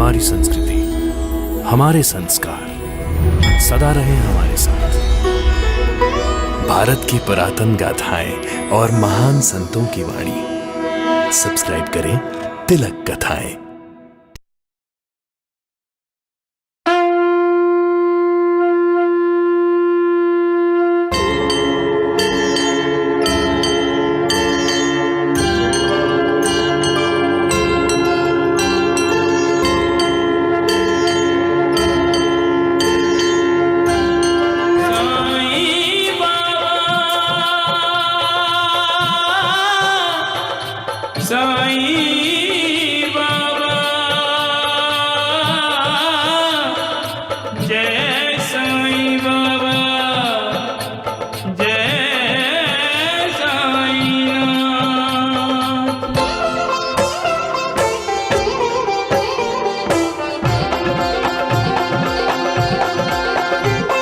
हमारी संस्कृति, हमारे संस्कार सदा रहे हमारे साथ। भारत की पुरातन गाथाएं और महान संतों की वाणी। सब्सक्राइब करें तिलक कथाएं। साईं बाबा जय साईं बाबा जय साईं नाथ।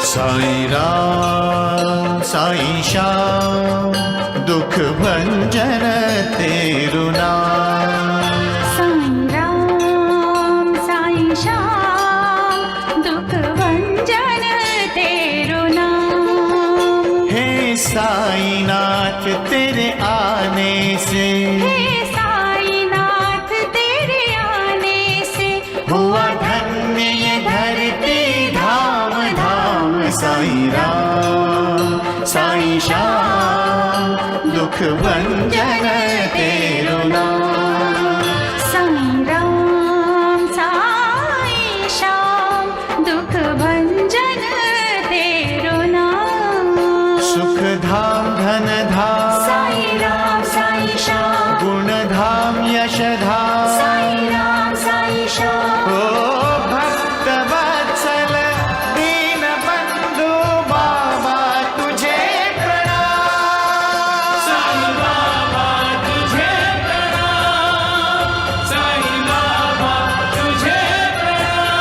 साईं राम साईं श्याम दुख भंजन तेरु नाम। साईं राम साईं श्याम दुख भंजन तेरु नाम। हे साईं नाथ तेरे आने से, हे साईं नाथ तेरे आने से हुआ धन्य ये धरती धाम धाम। साईं राम साईं श्याम दुख भंजन तेरु नाम। साईं राम साईं श्याम दुख भंजन तेरु नाम। सुख धाम धन धाम साईं राम साईं श्याम गुण धाम यश धाम। साईं राम साईं श्याम ओ भक्त वत्सल दीन बंधु बाबा तुझे प्रणाम। साईं बाबा तुझे प्रणाम, साईं बाबा तुझे प्रणाम।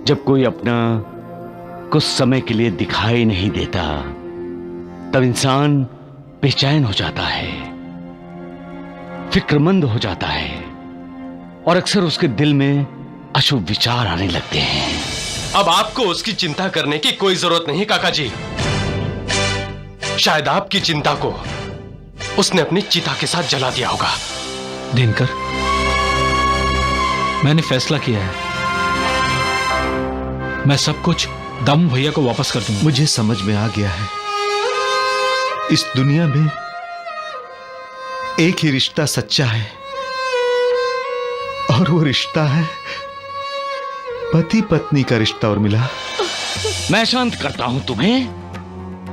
जब कोई अपना कुछ समय के लिए दिखाई नहीं देता तब इंसान बेचैन हो जाता है, फिक्रमंद हो जाता है और अक्सर उसके दिल में अशुभ विचार आने लगते हैं। अब आपको उसकी चिंता करने की कोई जरूरत नहीं काका जी। शायद आपकी चिंता को उसने अपनी चिता के साथ जला दिया होगा। दिनकर, मैंने फैसला किया है, मैं सब कुछ दामू भैया को वापस कर दूंगा। मुझे समझ में आ गया है, इस दुनिया में एक ही रिश्ता सच्चा है और वो रिश्ता है पति पत्नी का रिश्ता। और मिला, मैं शांत करता हूं तुम्हें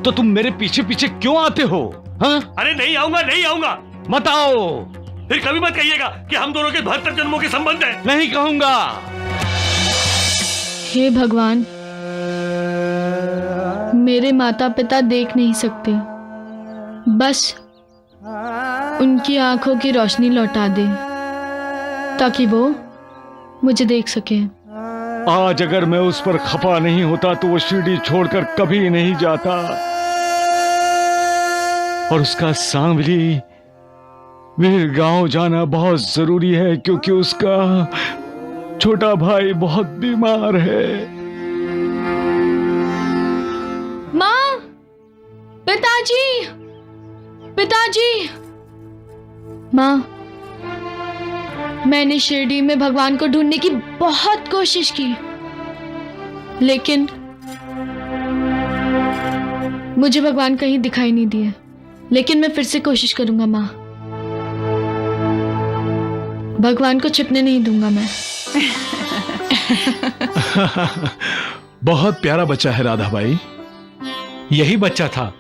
तो तुम मेरे पीछे पीछे क्यों आते हो? हाँ? अरे नहीं आऊंगा, नहीं आऊंगा। मत आओ। फिर कभी मत कहिएगा कि हम दोनों के 72 जन्मों के संबंध हैं। नहीं कहूंगा। हे भगवान, मेरे माता पिता देख नहीं सकते, बस उनकी आंखों की रोशनी लौटा दे ताकि वो मुझे देख सके। आज अगर मैं उस पर खपा नहीं होता तो वो शिरडी छोड़कर कभी नहीं जाता। और उसका सांवली मेरे गांव जाना बहुत जरूरी है क्योंकि उसका छोटा भाई बहुत बीमार है। माँ, पिताजी, पिताजी। माँ, मैंने शिरडी में भगवान को ढूंढने की बहुत कोशिश की, लेकिन मुझे भगवान कहीं दिखाई नहीं दिए। लेकिन मैं फिर से कोशिश करूंगा माँ, भगवान को छिपने नहीं दूंगा मैं। बहुत प्यारा बच्चा है राधा भाई। यही बच्चा था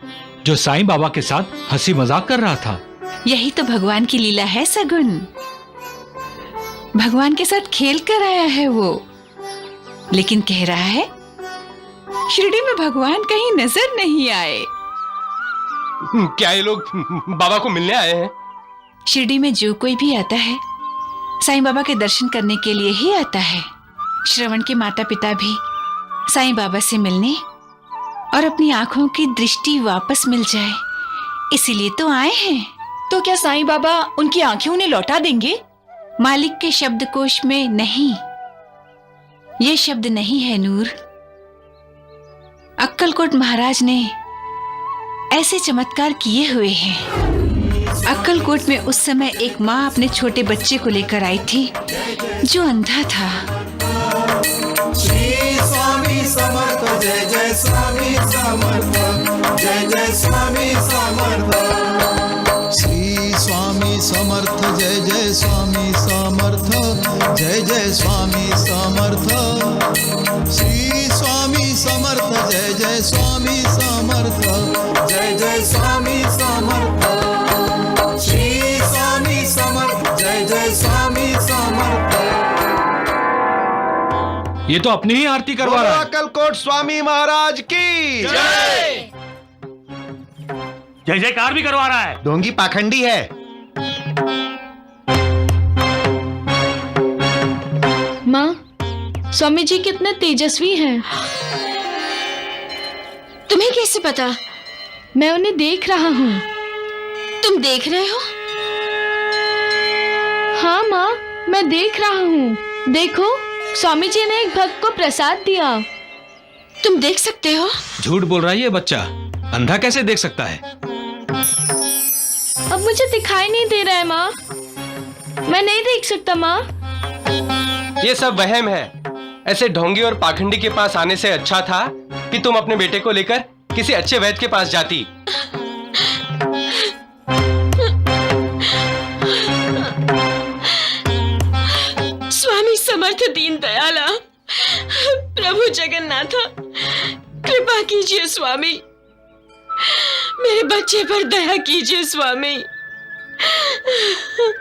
जो साईं बाबा के साथ हंसी मजाक कर रहा था। यही तो भगवान की लीला है सगुन। भगवान के साथ खेल कर आया है वो। लेकिन कह रहा है शिरडी में भगवान कहीं नजर नहीं आए। क्या ये लोग बाबा को मिलने आए हैं? शिरडी में जो कोई भी आता है साईं बाबा के दर्शन करने के लिए ही आता है। श्रवण के माता पिता भी साईं बाबा से मिलने और अपनी आंखों की दृष्टि वापस मिल जाए इसीलिए तो आए हैं। तो क्या साईं बाबा उनकी आंखें उन्हें लौटा देंगे? मालिक के शब्दकोश में नहीं, ये शब्द नहीं है नूर। अक्कलकोट महाराज ने ऐसे चमत्कार किए हुए हैं। अक्कलकोट में उस समय एक माँ अपने छोटे बच्चे को लेकर आई थी जो अंधा था। श्री स्वामी समर्थ, जय जय स्वामी समर्थ, जय जय स्वामी समर्थ। श्री स्वामी समर्थ, जय जय स्वामी समर्थ, जय जय स्वामी समर्थ। श्री स्वामी समर्थ, जय जय स्वामी समर्थ, जय जय स्वामी समर्थ। श्री स्वामी समर्थ, जय जय स्वामी समर्थ। ये तो अपनी ही आरती करवा रहा है। अक्कलकोट स्वामी महाराज की जय जयकार भी करवा रहा है। ढोंगी पाखंडी है। माँ, स्वामी जी कितने तेजस्वी हैं। तुम्हें कैसे पता? मैं उन्हें देख रहा हूँ। तुम देख रहे हो? हाँ माँ, मैं देख रहा हूँ। देखो, स्वामी जी ने एक भक्त को प्रसाद दिया। तुम देख सकते हो? झूठ बोल रहा है ये बच्चा। अंधा कैसे देख सकता है? अब मुझे दिखाई नहीं दे रहा है माँ। मैं नहीं देख सकता माँ। ये सब वहम है। ऐसे ढोंगी और पाखंडी के पास आने से अच्छा था कि तुम अपने बेटे को लेकर किसी अच्छे वैद्य के पास जाती। स्वामी समर्थ दीन दयाला, प्रभु जगन्नाथ, कृपा कीजिए स्वामी, मेरे बच्चे पर दया कीजिए स्वामी।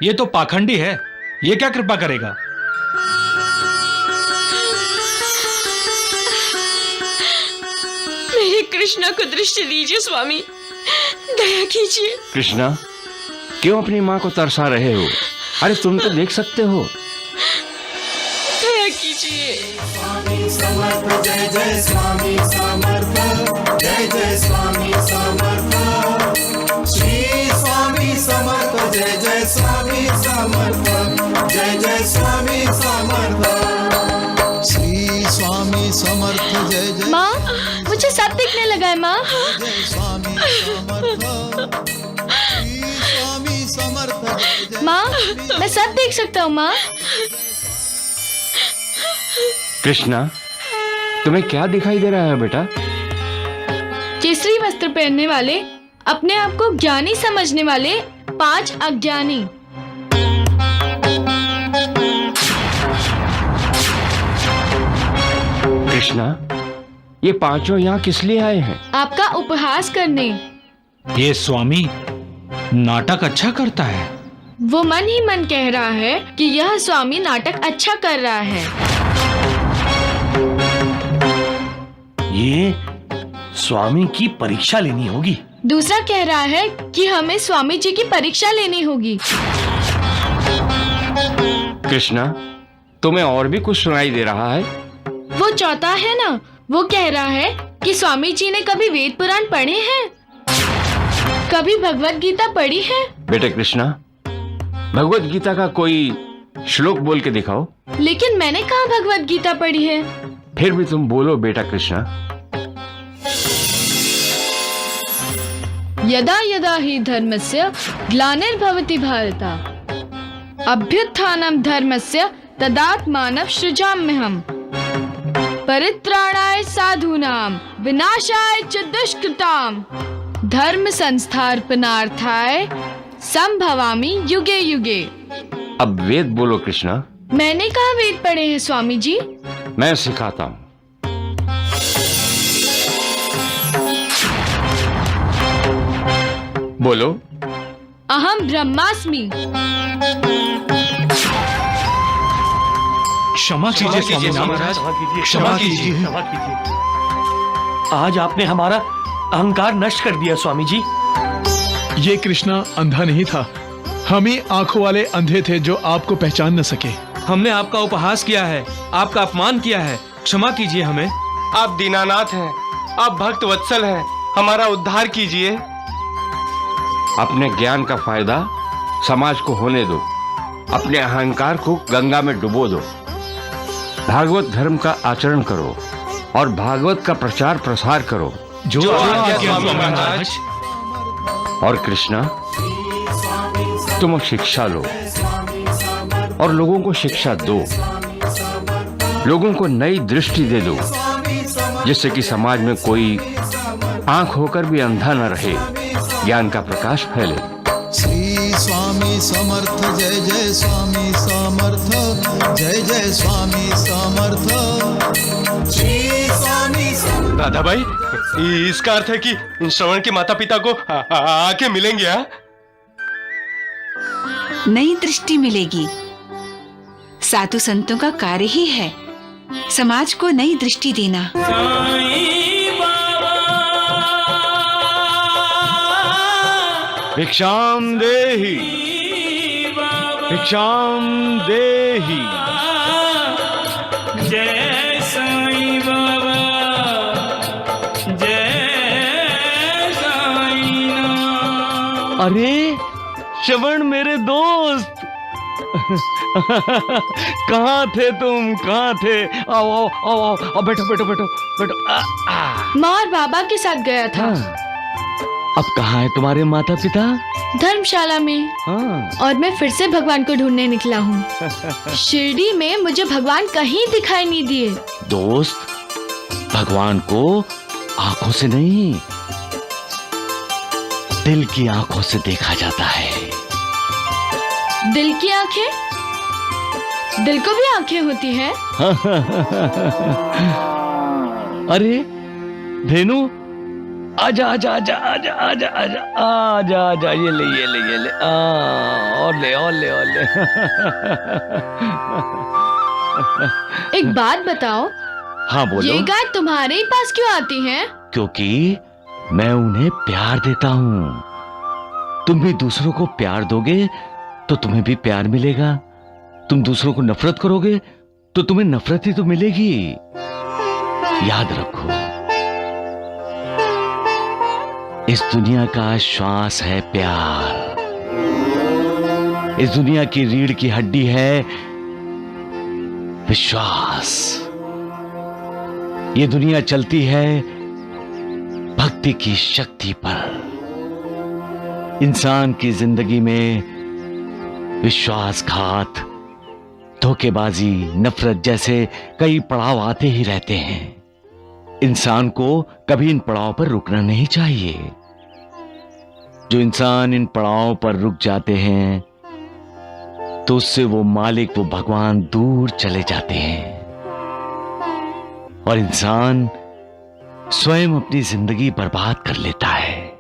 ये तो पाखंडी है, ये क्या कृपा करेगा? मेरे कृष्णा को दृष्टि दीजिए स्वामी, दया कीजिए। कृष्णा, क्यों अपनी माँ को तरसा रहे हो? अरे तुम तो देख सकते हो। दया कीजिए। स्वामी समर्थ, जय जय स्वामी समर्थ, जय जय स्वामी समर्थ। श्री स्वामी समर्थ, जय जय स्वामी समर्थ, जय जय स्वामी समर्थ। श्री स्वामी समर्थ, जय जय। माँ, मुझे सब दिखने लगा है माँ। स्वामी समर्थ, श्री स्वामी समर्थ, जय जय। माँ, मैं सब देख सकता हूँ माँ। कृष्णा, तुम्हें क्या दिखाई दे रहा है बेटा? केसरी वस्त्र पहनने वाले, अपने आप को ज्ञानी समझने वाले 5 अज्ञानी। कृष्णा, ये पांचों यहाँ किस लिए आए हैं? आपका उपहास करने। ये स्वामी नाटक अच्छा करता है। वो मन ही मन कह रहा है कि यह स्वामी नाटक अच्छा कर रहा है। ये स्वामी की परीक्षा लेनी होगी। दूसरा कह रहा है कि हमें स्वामी जी की परीक्षा लेनी होगी। कृष्णा, तुम्हें और भी कुछ सुनाई दे रहा है? वो चौथा है ना, वो कह रहा है कि स्वामी जी ने कभी वेद पुराण पढ़े हैं, कभी भगवत गीता पढ़ी है। बेटे कृष्णा, भगवत गीता का कोई श्लोक बोल के दिखाओ। लेकिन मैंने कहाँ भगवत गीता पढ़ी है। फिर भी तुम बोलो बेटा कृष्णा। यदा यदा हि धर्मस्य ग्लानिर्भवति भारत, अभ्युत्थानं धर्मस्य तदात्मानं सृजाम्यहम्, परित्राणाय साधूनां विनाशाय च दुष्कृतां, धर्म संस्थापनार्थाय संभवामि युगे युगे। अब वेद बोलो कृष्णा। मैंने कहा वेद पढ़े हैं स्वामी जी। मैं सिखाता हूं। बोलो। अहम ब्रह्मास्मि। क्षमा कीजिए स्वामीनाथ, महाराज, क्षमा कीजिए। क्षमा कीजिए। आज आपने हमारा अहंकार नष्ट कर दिया स्वामी जी। ये कृष्णा अंधा नहीं था, हम ही आंखों वाले अंधे थे जो आपको पहचान न सके। हमने आपका उपहास किया है, आपका अपमान किया है, क्षमा कीजिए हमें। आप दीनानाथ हैं, आप भक्त वत्सल हैं, हमारा उद्धार कीजिए। अपने ज्ञान का फायदा समाज को होने दो, अपने अहंकार को गंगा में डुबो दो। भागवत धर्म का आचरण करो और भागवत का प्रचार प्रसार करो। जो आज्ञा स्वामी महाराज। और कृष्णा, तुम शिक्षा लो और लोगों को शिक्षा दो, लोगों को नई दृष्टि दे दो, जिससे कि समाज में कोई आंख होकर भी अंधा न रहे, ज्ञान का प्रकाश फैले। श्री स्वामी समर्थ, जय जय स्वामी समर्थ, जय जय स्वामी समर्थ, श्री स्वामी समर्थ। दादा भाई, इसका अर्थ है कि श्रवण के माता पिता को आके मिलेंगे। हाँ, नई दृष्टि मिलेगी। साधु संतों का कार्य ही है समाज को नई दृष्टि देना। भिक्षाम देहि, भिक्षाम देहि। जय साईं बाबा, जय साईं नाथ। अरे श्रवण मेरे दोस्त, कहाँ थे तुम, कहाँ थे? आओ आओ आओ आओ, आओ बैठो बैठो बैठो बैठो। माँ और बाबा के साथ गया था। अब कहाँ है तुम्हारे माता पिता? धर्मशाला में। और मैं फिर से भगवान को ढूंढने निकला हूँ। शिरडी में मुझे भगवान कहीं दिखाई नहीं दिए। दोस्त, भगवान को आंखों से नहीं, दिल की आंखों से देखा जाता है। दिल की आंखें? दिल को भी आंखें होती हैं? अरे धेनु, आजा आजा आजा आजा आजा आजा आजा आजा, ये ले ये ले ये ले, और ले और ले और ले। एक बात बताओ। हाँ बोलो। ये गाय तुम्हारे ही पास क्यों आती हैं? क्योंकि मैं उन्हें प्यार देता हूँ। तुम भी दूसरों को प्यार दोगे तो तुम्हें भी प्यार मिलेगा। तुम दूसरों को नफरत करोगे तो तुम्हें नफरत ही तो मिलेगी। याद रखो, इस दुनिया का श्वास है प्यार। इस दुनिया की रीढ़ की हड्डी है विश्वास। ये दुनिया चलती है भक्ति की शक्ति पर। इंसान की जिंदगी में विश्वासघात, धोखेबाजी, नफरत जैसे कई पड़ाव आते ही रहते हैं। इंसान को कभी इन पड़ाव पर रुकना नहीं चाहिए। जो इंसान इन पड़ाव पर रुक जाते हैं तो उससे वो मालिक, वो भगवान दूर चले जाते हैं और इंसान स्वयं अपनी जिंदगी बर्बाद कर लेता है।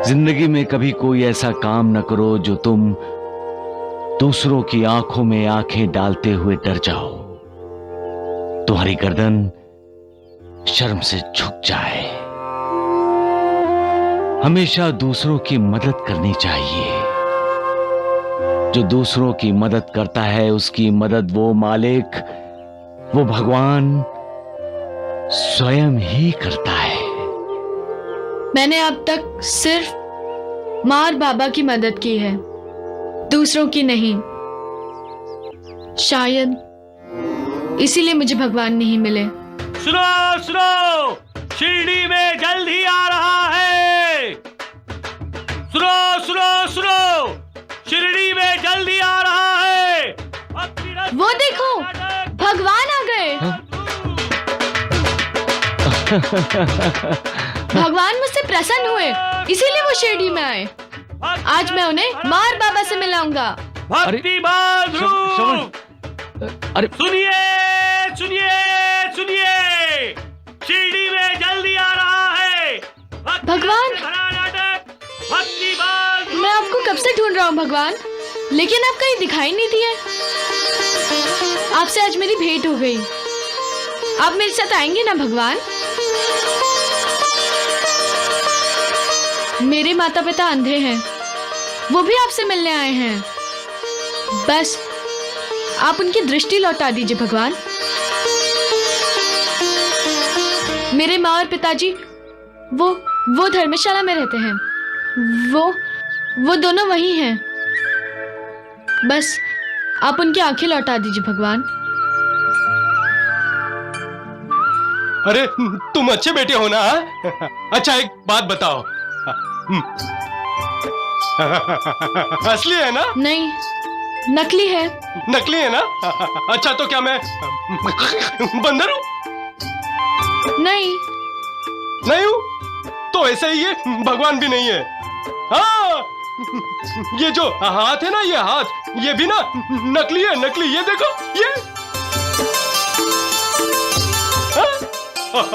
जिंदगी में कभी कोई ऐसा काम न करो जो तुम दूसरों की आंखों में आंखें डालते हुए डर जाओ, तुम्हारी गर्दन शर्म से झुक जाए। हमेशा दूसरों की मदद करनी चाहिए। जो दूसरों की मदद करता है उसकी मदद वो मालिक, वो भगवान स्वयं ही करता है। मैंने अब तक सिर्फ माँ और बाबा की मदद की है, दूसरों की नहीं। शायद इसीलिए मुझे भगवान नहीं मिले। सुनो सुनो, शिरडी में जल्द ही आ रहा है। सुनो सुनो सुनो, शिरडी में जल्द ही आ रहा है। वो देखो, भगवान आ गए। भगवान मुझसे प्रसन्न हुए, इसीलिए वो शिरडी में आए। आज मैं उन्हें माँ और बाबा से मिलाऊंगा। भक्ति बांधो। अरे सुनिए सुनिए सुनिए, शिरडी में जल्दी आ रहा है भगवान। भक्ति बांधो। मैं आपको कब से ढूंढ रहा हूँ भगवान। लेकिन आप कहीं दिखाई नहीं दिए। आपसे आज मेरी भेंट हो गई। आप मेरे साथ आएंगे ना भगवान? मेरे माता पिता अंधे हैं, वो भी आपसे मिलने आए हैं। बस आप उनकी दृष्टि लौटा दीजिए भगवान। मेरे माँ और पिताजी वो धर्मशाला में रहते हैं। वो दोनों वही हैं। बस आप उनकी आंखें लौटा दीजिए भगवान। अरे तुम अच्छे बेटे हो ना? अच्छा एक बात बताओ, असली है ना? नहीं, नकली है। नकली है ना? अच्छा तो क्या मैं बंदर हूँ? नहीं नहीं हूँ तो ऐसा ही है, भगवान भी नहीं है। हाँ, ये जो हाथ है ना, ये हाथ ये भी ना नकली है, नकली। ये देखो ये। हाँ?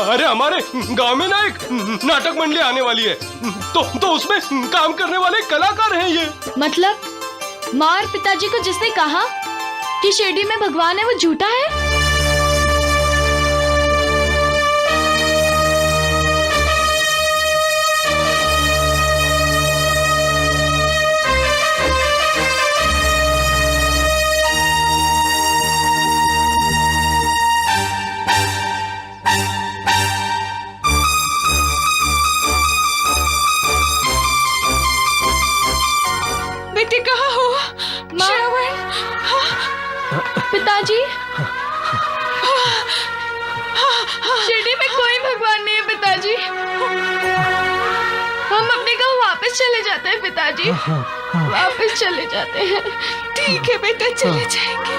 अरे हमारे गांव में ना एक नाटक मंडली आने वाली है, तो उसमें काम करने वाले कलाकार हैं ये। मतलब माँ और पिताजी को जिसने कहा कि शिरडी में भगवान है वो झूठा है? बेटे कहाँ हो? श्रवण, पिताजी, शिरडी में कोई भगवान नहीं है पिताजी। हम अपने गांव वापस चले जाते हैं पिताजी, वापस चले जाते हैं। ठीक है बेटा, चले जाएंगे।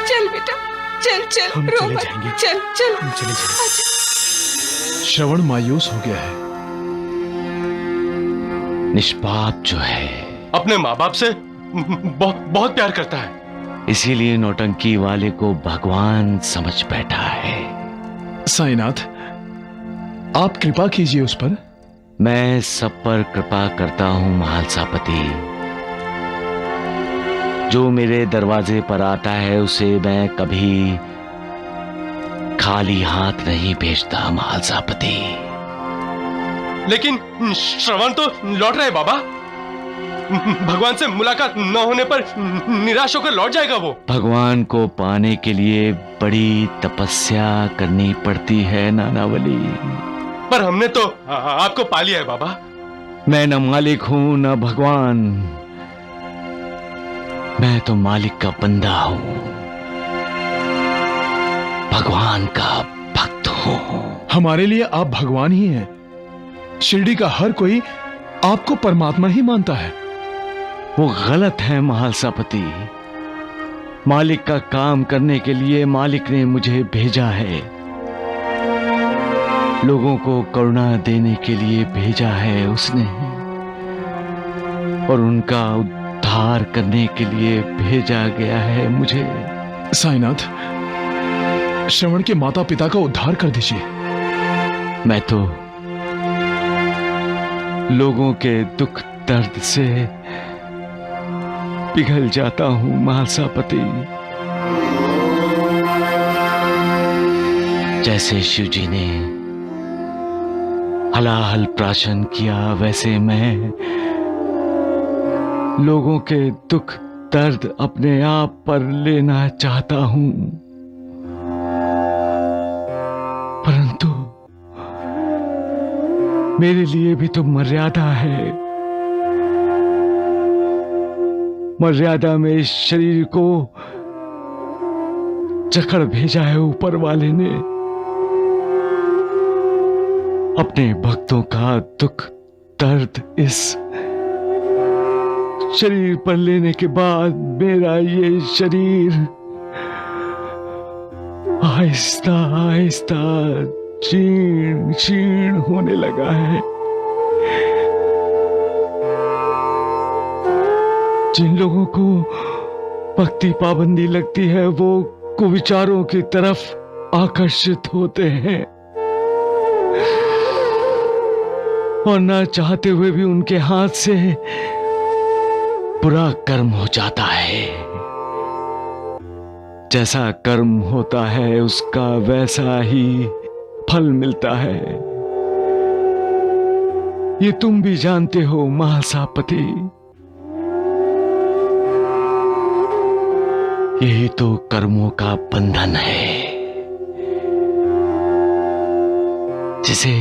चल बेटा, चल चल, हम रो चले मत। जाएंगे। चल चल, हम चले जाएंगे। आजा। श्रवण मायूस हो गया है। निष्पाप जो है अपने माँ बाप से बहुत प्यार करता है, इसीलिए नौटंकी वाले को भगवान समझ बैठा है। साईनाथ, आप कृपा कीजिए उस पर। मैं सब पर कृपा करता हूं महालसापति। जो मेरे दरवाजे पर आता है उसे मैं कभी खाली हाथ नहीं भेजता महालसापति। लेकिन श्रवण तो लौट रहा है बाबा। भगवान से मुलाकात न होने पर निराश होकर लौट जाएगा वो। भगवान को पाने के लिए बड़ी तपस्या करनी पड़ती है नानावली। पर हमने तो आपको पा लिया है बाबा। मैं न मालिक हूं न भगवान, मैं तो मालिक का बंदा हूं, भगवान का भक्त हूं। हमारे लिए आप भगवान ही हैं। शिरडी का हर कोई आपको परमात्मा ही मानता है। वो गलत है महालसापति। मालिक का काम करने के लिए मालिक ने मुझे भेजा है, लोगों को करुणा देने के लिए भेजा है उसने, और उनका उद्धार करने के लिए भेजा गया है मुझे। साईनाथ, श्रवण के माता पिता का उद्धार कर दीजिए। मैं तो लोगों के दुख दर्द से पिघल जाता हूं महालसापति। जैसे शिव जी ने हलाहल प्राशन किया, वैसे मैं लोगों के दुख दर्द अपने आप पर लेना चाहता हूं, परंतु मेरे लिए भी तो मर्यादा है। मर्यादा में इस शरीर को जकड़ भेजा है ऊपर वाले ने। अपने भक्तों का दुख दर्द इस शरीर पर लेने के बाद मेरा ये शरीर आहिस्ता आहिस्ता क्षीण क्षीण होने लगा है। जिन लोगों को भक्ति पाबंदी लगती है वो कुविचारों की तरफ आकर्षित होते हैं, और ना चाहते हुए भी उनके हाथ से बुरा कर्म हो जाता है। जैसा कर्म होता है उसका वैसा ही फल मिलता है। ये तुम भी जानते हो महासापति। यही तो कर्मों का बंधन है जिसे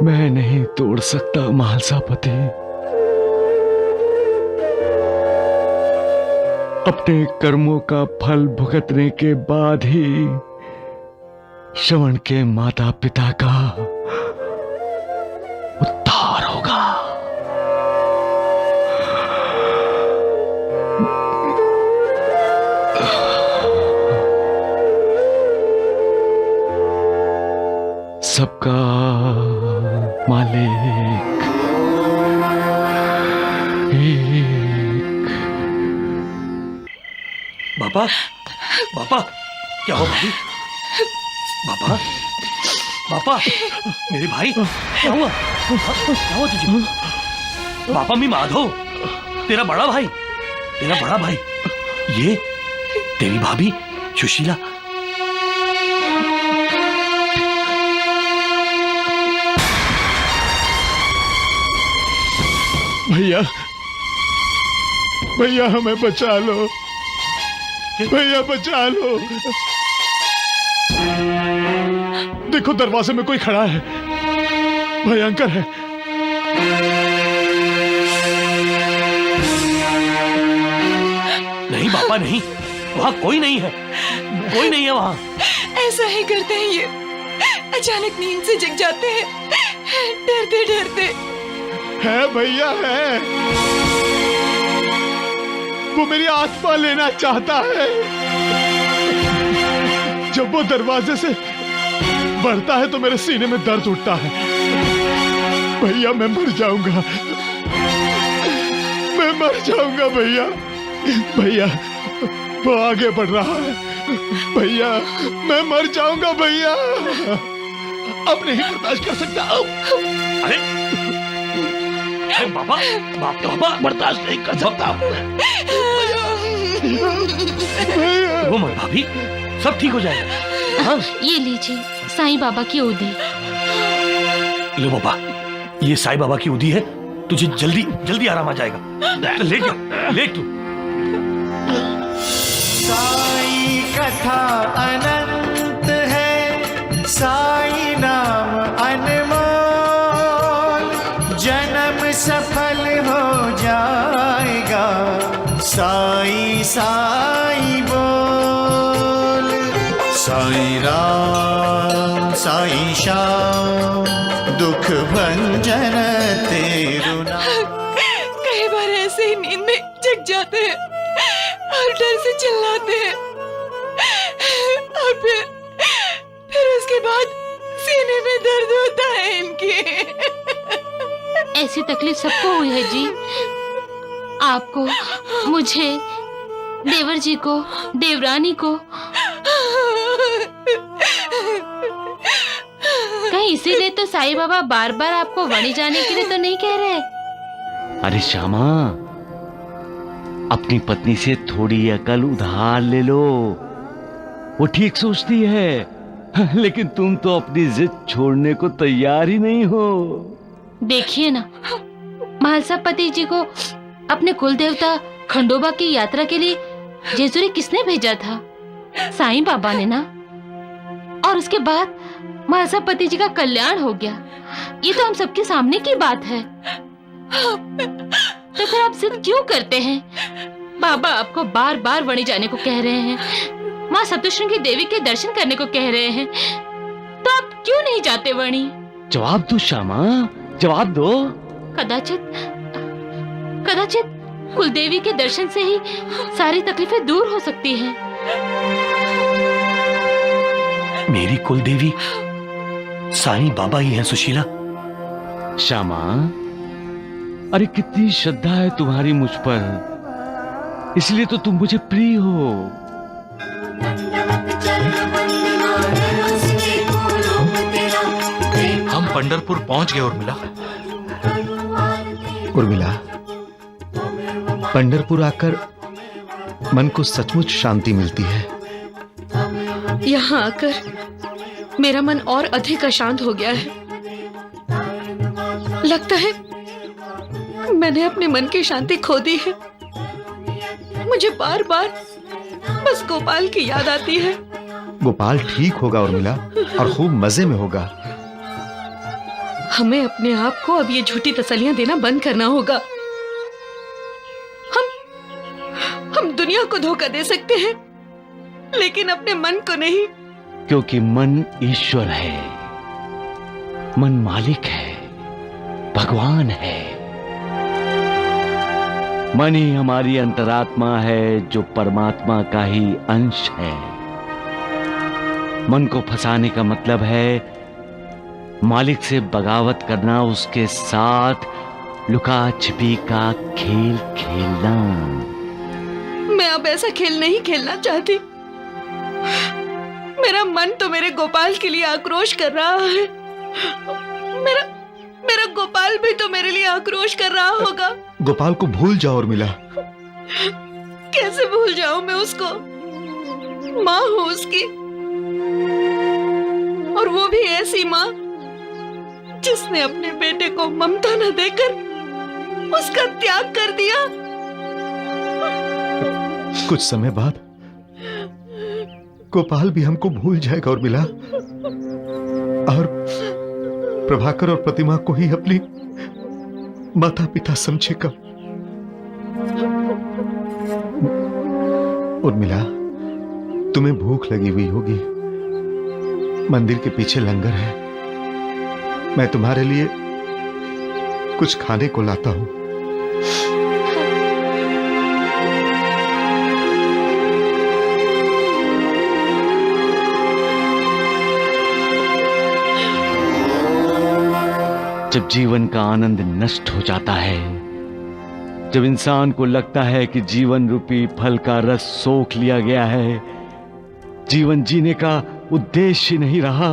मैं नहीं तोड़ सकता महासापति। अपने कर्मों का फल भुगतने के बाद ही श्रवण के माता पिता का उद्धार होगा। सबका मालिक एक। बापा, बापा, क्या हो भाई? बापा, बापा, मेरे भाई, क्या हुआ? क्या हुआ तुझे? बापा, मैं माधव, तेरा बड़ा भाई, ये तेरी भाभी सुशीला। भैया, भैया हमें बचा लो, भैया बचा लो। देखो दरवाजे में कोई खड़ा है, भयंकर है। नहीं बापा नहीं, वहाँ कोई नहीं है, कोई नहीं है वहाँ। ऐसा ही करते हैं ये, अचानक नींद से जग जाते हैं, डरते डरते। है भैया है, वो मेरी आत्मा लेना चाहता है। जब वो दरवाजे से बढ़ता है तो मेरे सीने में दर्द उठता है। भैया मैं मर जाऊंगा, मैं मर जाऊंगा भैया। भैया वो आगे बढ़ रहा है, भैया मैं मर जाऊंगा भैया। अब नहीं बर्दाश्त कर सकता। अरे बाबा, बाबा बर्दाश्त नहीं कर सकता। वो मत भाभी, सब ठीक हो जाएगा। हाँ? ये लीजिए साईं बाबा की उदी। लो बाबा, ये साईं बाबा की उदी है, तुझे जल्दी जल्दी आराम आ जाएगा। लेट जा, लेट तू। साई कथा अनंत है, साई नाम अनमोल, जन्म सफल हो जाएगा, साई साई बोल। साई राम साई श्याम, दुख भंजन तेरु नाम। कई बार ऐसे ही नींद में जग जाते हैं और डर से चिल्लाते हैं, और फिर उसके बाद सीने में दर्द होता है इनके। ऐसी तकलीफ सबको हुई है जी, आपको, मुझे, देवर जी को, देवरानी को। कहीं इसीलिए तो साईं बाबा बार बार आपको वणी जाने के लिए तो नहीं कह रहे। अरे श्यामा, अपनी पत्नी से थोड़ी अकल उधार ले लो, वो ठीक सोचती है। लेकिन तुम तो अपनी जिद छोड़ने को तैयार ही नहीं हो। देखिए ना, महासापति जी को अपने कुल देवता खंडोबा की यात्रा के लिए जेजुरी किसने भेजा था? साईं बाबा ने ना। और उसके बाद महासापति जी का कल्याण हो गया। ये तो हम सबके सामने की बात है। तो फिर आप जिद क्यों करते हैं? बाबा आपको बार बार वणी जाने को कह रहे हैं, माँ सप्तशृंगी देवी के दर्शन करने को कह रहे हैं, तो आप क्यों नहीं जाते वणी? जवाब दो श्यामा, जवाब दो। कदाचित कुलदेवी के दर्शन से ही सारी तकलीफें दूर हो सकती हैं। मेरी कुलदेवी साईं बाबा ही हैं सुशीला। श्यामा, अरे कितनी श्रद्धा है तुम्हारी मुझ पर, इसलिए तो तुम मुझे प्रिय हो। हम पंढरपुर पहुंच गए उर्मिला। उर्मिला, पंढरपुर आकर मन को सचमुच शांति मिलती है। यहाँ आकर मेरा मन और अधिक अशांत हो गया है। लगता है मैंने अपने मन की शांति खो दी है। मुझे बार बार बस गोपाल की याद आती है। गोपाल ठीक होगा उर्मिला, और खूब मजे में होगा। हमें अपने आप को अब ये झूठी तसल्लियां देना बंद करना होगा। हम दुनिया को धोखा दे सकते हैं, लेकिन अपने मन को नहीं। क्योंकि मन ईश्वर है, मन मालिक है, भगवान है। मन ही हमारी अंतरात्मा है, जो परमात्मा का ही अंश है। मन को फंसाने का मतलब है मालिक से बगावत करना, उसके साथ लुका छिपी का खेल खेलना। मैं अब ऐसा खेल नहीं खेलना चाहती। मेरा मन तो मेरे गोपाल के लिए आक्रोश कर रहा है। मेरा गोपाल भी तो मेरे लिए आक्रोश कर रहा होगा। गोपाल को भूल जाओ उर्मिला। कैसे भूल जाऊं मैं उसको? माँ हूं उसकी, और वो भी ऐसी माँ जिसने अपने बेटे को ममता न देकर उसका त्याग कर दिया। कुछ समय बाद गोपाल भी हमको भूल जाएगा उर्मिला, और प्रभाकर और प्रतिमा को ही अपनी माता पिता समझेगा। उर्मिला, तुम्हें भूख लगी हुई होगी। मंदिर के पीछे लंगर है, मैं तुम्हारे लिए कुछ खाने को लाता हूं। जब जीवन का आनंद नष्ट हो जाता है, जब इंसान को लगता है कि जीवन रूपी फल का रस सोख लिया गया है, जीवन जीने का उद्देश्य ही नहीं रहा,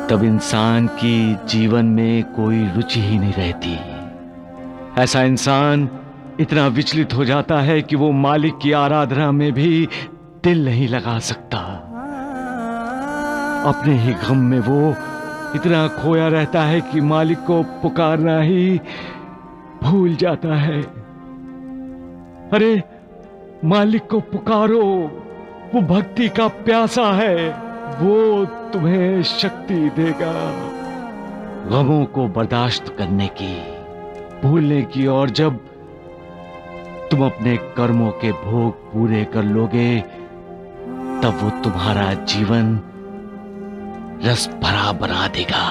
तब इंसान की जीवन में कोई रुचि ही नहीं रहती। ऐसा इंसान इतना विचलित हो जाता है कि वो मालिक की आराधना में भी दिल नहीं लगा सकता। अपने ही गम में वो इतना खोया रहता है कि मालिक को पुकारना ही भूल जाता है। अरे मालिक को पुकारो, वो भक्ति का प्यासा है, वो तुम्हें शक्ति देगा गमों को बर्दाश्त करने की, भूलने की। और जब तुम अपने कर्मों के भोग पूरे कर लोगे, तब वो तुम्हारा जीवन रस भरा बना देगा,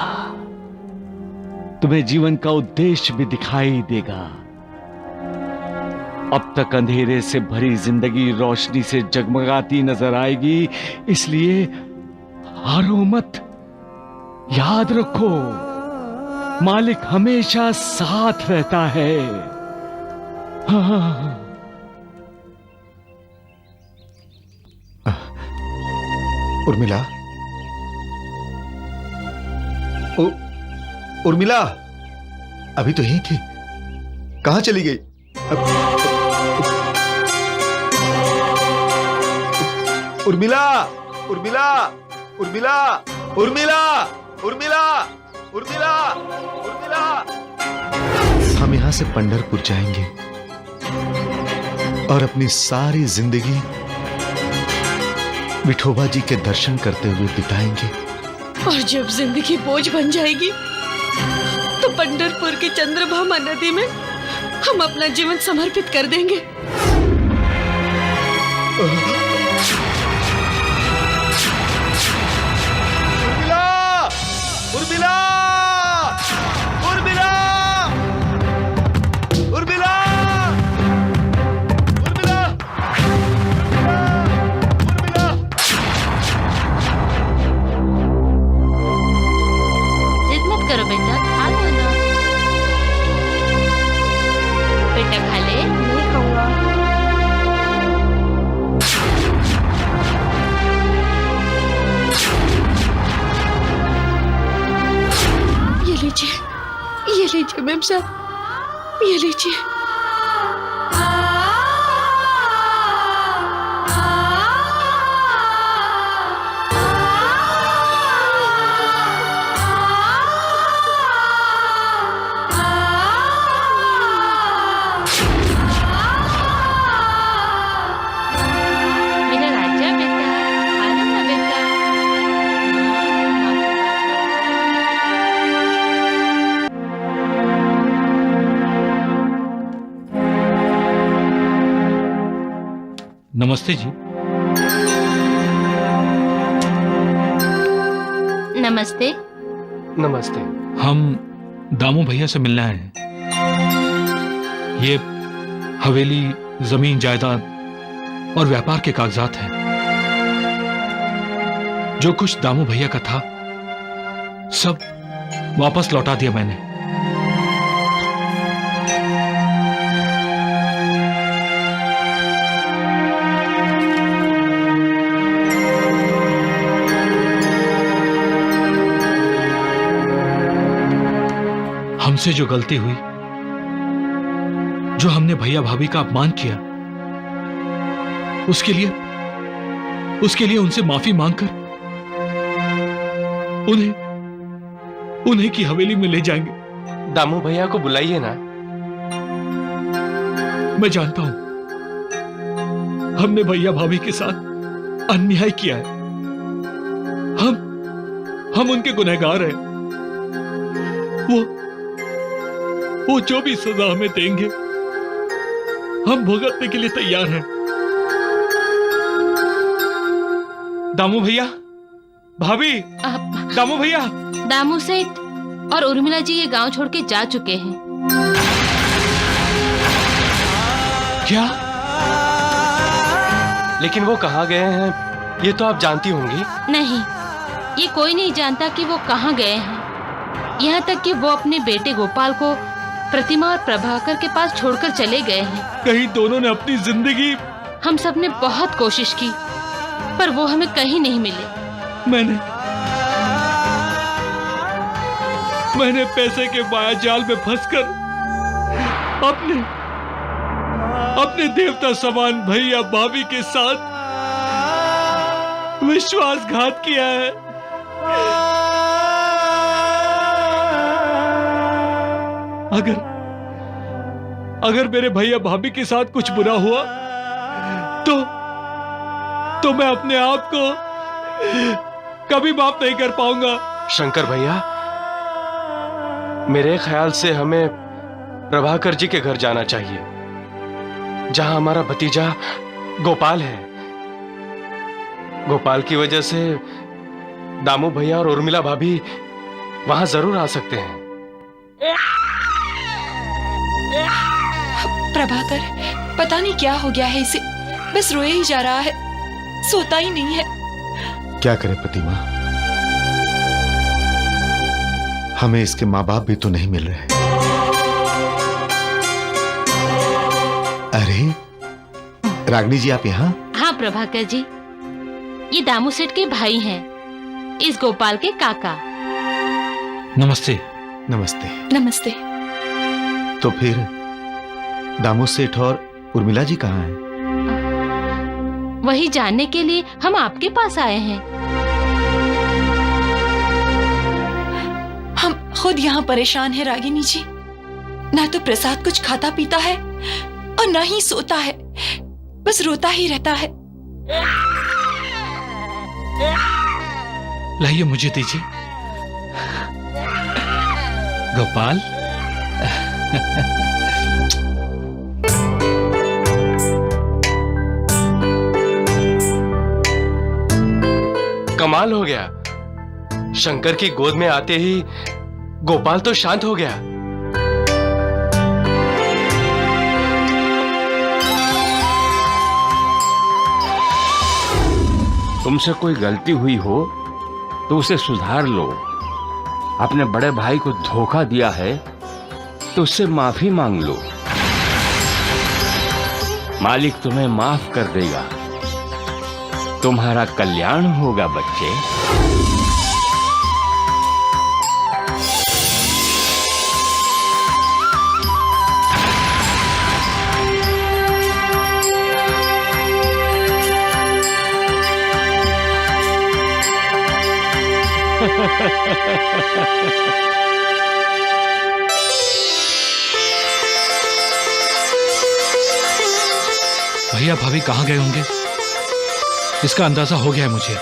तुम्हें जीवन का उद्देश्य भी दिखाई देगा। अब तक अंधेरे से भरी जिंदगी रोशनी से जगमगाती नजर आएगी। इसलिए हारो मत, याद रखो, मालिक हमेशा साथ रहता है। हाँ। उर्मिला, उर्मिला, अभी तो यही थी, कहां चली गई? उर्मिला, उर्मिला, उर्मिला, उर्मिला, उर्मिला, उर्मिला, उर्मिला। हम यहां से पंढरपुर जाएंगे और अपनी सारी जिंदगी विठोबा जी के दर्शन करते हुए बिताएंगे। और जब जिंदगी बोझ बन जाएगी, तो पंढरपुर की चंद्रभामा नदी में हम अपना जीवन समर्पित कर देंगे। उर्मिला, उर्मिला, उर्मिला, उर्मिला, उर्मिला, उर्मिला। जिद मत करो बेटा, खा लो ना। बेटा खा ले। नहीं खाऊंगा। ये लीजिए मेम साहब, ये लीजिए। मेरा राजा बेटा, आना ना बेटा। नमस्ते जी। नमस्ते। नमस्ते। हम दामू भैया से मिलना है। ये हवेली, जमीन जायदाद और व्यापार के कागजात हैं। जो कुछ दामू भैया का था सब वापस लौटा दिया मैंने। हमसे जो गलती हुई, जो हमने भैया भाभी का अपमान किया, उसके लिए उनसे माफी मांगकर उन्हें की हवेली में ले जाएंगे। दामू भैया को बुलाइए ना। मैं जानता हूं हमने भैया भाभी के साथ अन्याय किया है। हम उनके गुनहगार हैं। वो जो भी सजा हमें देंगे हम भुगतने के लिए तैयार हैं। दामू भैया, भाभी, दामू भैया। दामू सेठ और उर्मिला जी ये गांव छोड़ के जा चुके हैं। क्या? लेकिन वो कहाँ गए हैं ये तो आप जानती होंगी। नहीं, ये कोई नहीं जानता कि वो कहाँ गए हैं। यहाँ तक कि वो अपने बेटे गोपाल को प्रतिमा और प्रभाकर के पास छोड़कर चले गए हैं। कहीं दोनों ने अपनी जिंदगी। हम सब ने बहुत कोशिश की पर वो हमें कहीं नहीं मिले। मैंने पैसे के माया जाल में फंसकर अपने देवता समान भैया भाभी के साथ विश्वासघात किया है। अगर मेरे भैया भाभी के साथ कुछ बुरा हुआ तो मैं अपने आप को कभी माफ नहीं कर पाऊंगा। शंकर भैया, मेरे ख्याल से हमें प्रभाकर जी के घर जाना चाहिए, जहां हमारा भतीजा गोपाल है। गोपाल की वजह से दामू भैया और उर्मिला भाभी वहां जरूर आ सकते हैं। प्रभाकर, पता नहीं क्या हो गया है इसे, बस रोए ही जा रहा है, सोता ही नहीं है। क्या करे प्रतिमा, हमें इसके माँ बाप भी तो नहीं मिल रहे। अरे रागिनी जी, आप यहाँ? हाँ प्रभाकर जी, ये दामू सेठ के भाई हैं, इस गोपाल के काका। नमस्ते। नमस्ते। नमस्ते। तो फिर दामू सेठ और उर्मिला जी कहाँ हैं? वही जानने के लिए हम आपके पास आए हैं। हम खुद यहाँ परेशान हैं रागिनी जी। ना तो प्रसाद कुछ खाता पीता है और ना ही सोता है, बस रोता ही रहता है। लाइए, मुझे दीजिए। गोपाल। कमाल हो गया, शंकर की गोद में आते ही गोपाल तो शांत हो गया। तुमसे कोई गलती हुई हो तो उसे सुधार लो। अपने बड़े भाई को धोखा दिया है तो उससे माफी मांग लो। मालिक तुम्हें माफ कर देगा। तुम्हारा कल्याण होगा बच्चे। भैया भाभी कहाँ गए होंगे? इसका अंदाजा हो गया है मुझे।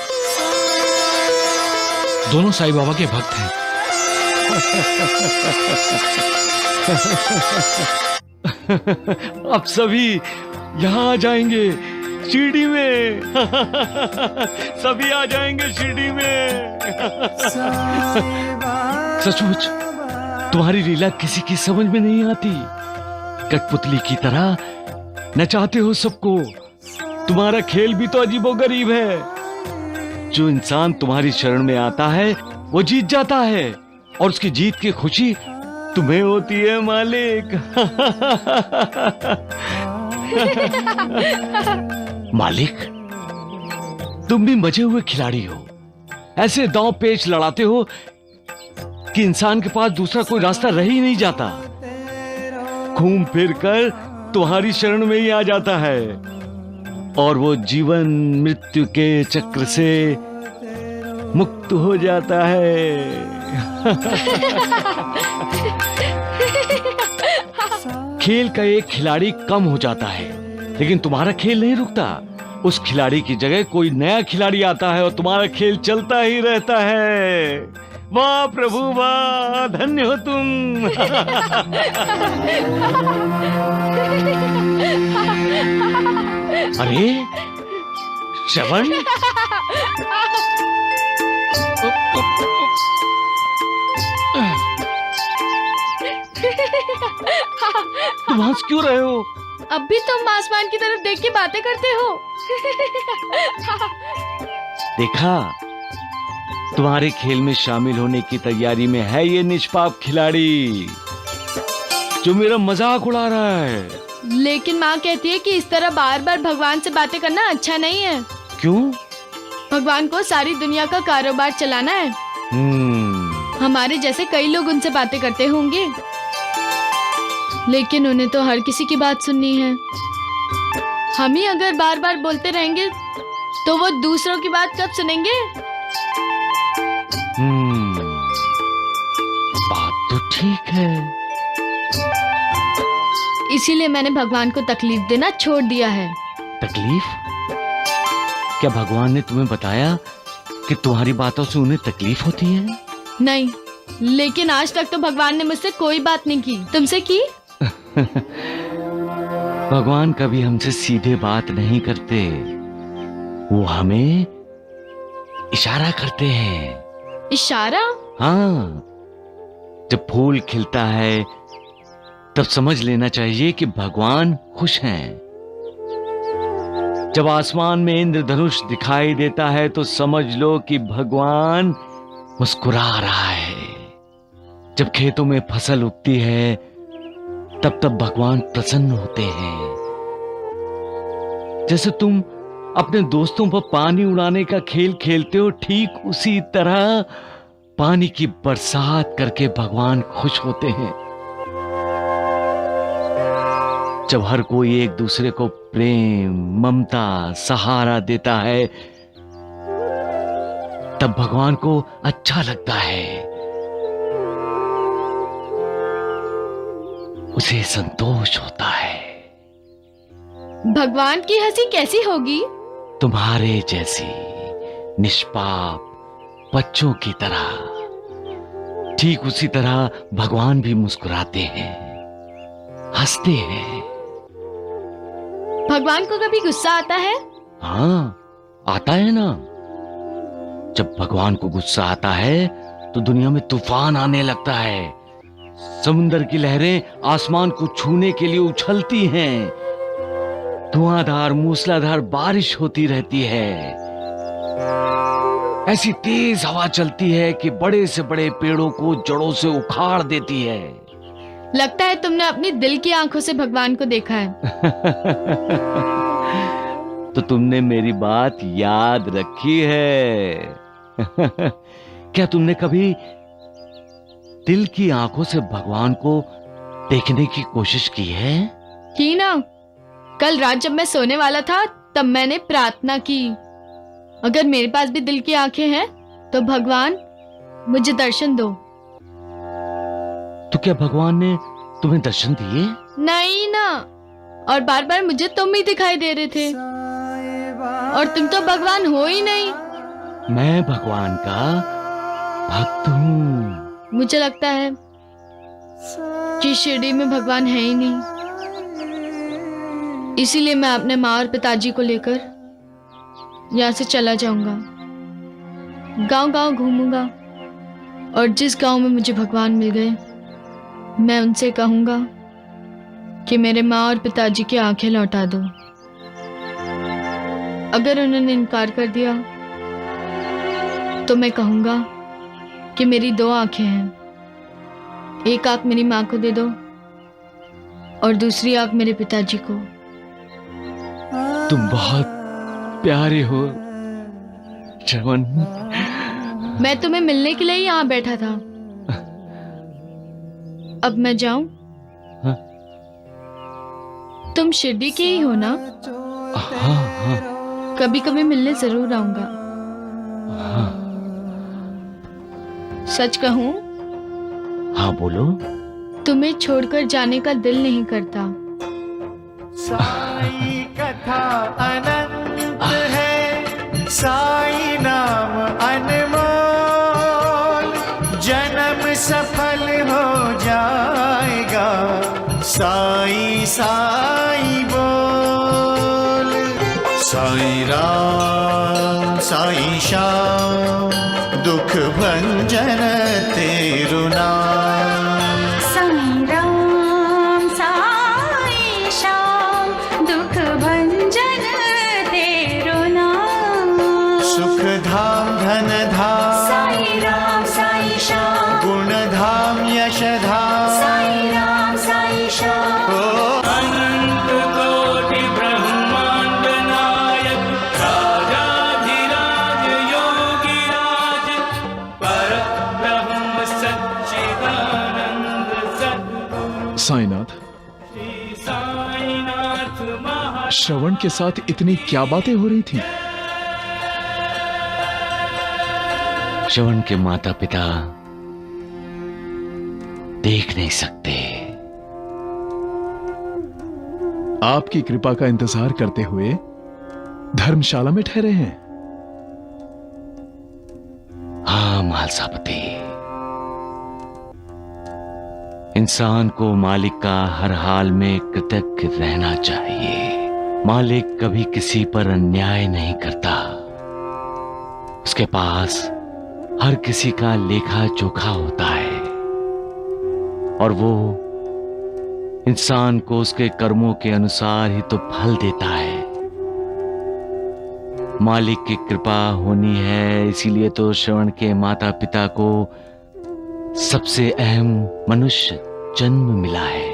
दोनों साईं बाबा के भक्त हैं। अब सभी यहाँ आ जाएंगे शिरडी में। सभी आ जाएंगे शिरडी में। सचमुच तुम्हारी लीला किसी की समझ में नहीं आती। कठपुतली की तरह नचाते हो सबको। तुम्हारा खेल भी तो अजीबोगरीब है। जो इंसान तुम्हारी शरण में आता है वो जीत जाता है, और उसकी जीत की खुशी तुम्हें होती है मालिक। मालिक, तुम भी मजे हुए खिलाड़ी हो। ऐसे दांव पेच लड़ाते हो कि इंसान के पास दूसरा कोई रास्ता रह ही नहीं जाता। घूम फिर कर तुम्हारी शरण में ही आ जाता है, और वो जीवन मृत्यु के चक्र से मुक्त हो जाता है। खेल का एक खिलाड़ी कम हो जाता है, लेकिन तुम्हारा खेल नहीं रुकता। उस खिलाड़ी की जगह कोई नया खिलाड़ी आता है और तुम्हारा खेल चलता ही रहता है। वाह प्रभु वाह, धन्य हो तुम। अरे श्रवण, तुम हंस क्यों रहे हो? अब भी तुम आसमान की तरफ देख के बातें करते हो। देखा, तुम्हारे खेल में शामिल होने की तैयारी में है ये निष्पाप खिलाड़ी जो मेरा मजाक उड़ा रहा है। लेकिन माँ कहती है कि इस तरह बार बार भगवान से बातें करना अच्छा नहीं है। क्यों? भगवान को सारी दुनिया का कारोबार चलाना है। हमारे जैसे कई लोग उनसे बातें करते होंगे, लेकिन उन्हें तो हर किसी की बात सुननी है। हम ही अगर बार बार बोलते रहेंगे तो वो दूसरों की बात कब सुनेंगे? बात तो ठीक है। इसीलिए मैंने भगवान को तकलीफ देना छोड़ दिया है। तकलीफ? क्या भगवान ने तुम्हें बताया कि तुम्हारी बातों से उन्हें तकलीफ होती है? नहीं, लेकिन आज तक तो भगवान ने मुझसे कोई बात नहीं की। तुमसे की? भगवान कभी हमसे सीधे बात नहीं करते, वो हमें इशारा करते हैं। इशारा? हाँ, जब फूल खिलता है तब समझ लेना चाहिए कि भगवान खुश हैं। जब आसमान में इंद्रधनुष दिखाई देता है तो समझ लो कि भगवान मुस्कुरा रहा है। जब खेतों में फसल उगती है तब भगवान प्रसन्न होते हैं। जैसे तुम अपने दोस्तों पर पानी उड़ाने का खेल खेलते हो, ठीक उसी तरह पानी की बरसात करके भगवान खुश होते हैं। जब हर कोई एक दूसरे को प्रेम, ममता, सहारा देता है तब भगवान को अच्छा लगता है, उसे संतोष होता है। भगवान की हंसी कैसी होगी? तुम्हारे जैसी निष्पाप बच्चों की तरह। ठीक उसी तरह भगवान भी मुस्कुराते हैं, हंसते हैं। भगवान को कभी गुस्सा आता है? हाँ, आता है ना। जब भगवान को गुस्सा आता है तो दुनिया में तूफान आने लगता है। समुद्र की लहरें आसमान को छूने के लिए उछलती हैं। धुआंधार मूसलाधार बारिश होती रहती है। ऐसी तेज हवा चलती है कि बड़े से बड़े पेड़ों को जड़ों से उखाड़ देती है। लगता है तुमने अपनी दिल की आंखों से भगवान को देखा है। तो तुमने मेरी बात याद रखी है। क्या तुमने कभी दिल की आंखों से भगवान को देखने की कोशिश की है? की ना। कल रात जब मैं सोने वाला था तब मैंने प्रार्थना की, अगर मेरे पास भी दिल की आंखें हैं तो भगवान मुझे दर्शन दो। तो क्या भगवान ने तुम्हें दर्शन दिए? नहीं ना, और बार बार मुझे तुम ही दिखाई दे रहे थे, और तुम तो भगवान हो ही नहीं। मैं भगवान का भक्त हूँ। मुझे लगता है कि शिरडी में भगवान है ही नहीं, इसीलिए मैं अपने माँ और पिताजी को लेकर यहाँ से चला जाऊंगा। गांव गांव घूमूंगा, और जिस गांव में मुझे भगवान मिल गए मैं उनसे कहूंगा कि मेरे माँ और पिताजी की आंखें लौटा दो। अगर उन्होंने इनकार कर दिया तो मैं कहूंगा कि मेरी 2 आंखें हैं, एक आंख मेरी माँ को दे दो और दूसरी आंख मेरे पिताजी को। तुम बहुत प्यारे हो श्रवण। मैं तुम्हें मिलने के लिए ही यहाँ बैठा था। अब मैं जाऊं? हाँ? तुम शिरडी के ही हो ना? हाँ हाँ। कभी कभी मिलने जरूर आऊंगा। हाँ। सच कहूं? हाँ बोलो। तुम्हें छोड़कर जाने का दिल नहीं करता। साई कथा अनंत है, साई नाम अनमोल, जन्म सफल हो जाएगा, साई साई बोल। साई राम साई श्याम, दुख भंजन तेरु नाम। साई राम साई श्याम, दुख भंजन तेरो नाम। सुख धाम धन धाम, साई राम साई श्याम, गुण धाम यश धाम, साई राम साई श्याम। अनंत कोटि ब्रह्मांड नायक, राजाधिराज योगिराज, पर ब्रह्म सच्चिदानंद सद्गुरु साईनाथ, श्री साईनाथ महा। श्रवण के साथ इतनी क्या बातें हो रही थी? श्रवण के माता पिता देख नहीं सकते। आपकी कृपा का इंतजार करते हुए धर्मशाला में ठहरे हैं। हाँ मालसापति, इंसान को मालिक का हर हाल में कृतज्ञ रहना चाहिए। मालिक कभी किसी पर अन्याय नहीं करता। उसके पास हर किसी का लेखा जोखा होता है, और वो इंसान को उसके कर्मों के अनुसार ही तो फल देता है। मालिक की कृपा होनी है, इसीलिए तो श्रवण के माता पिता को सबसे अहम मनुष्य जन्म मिला है।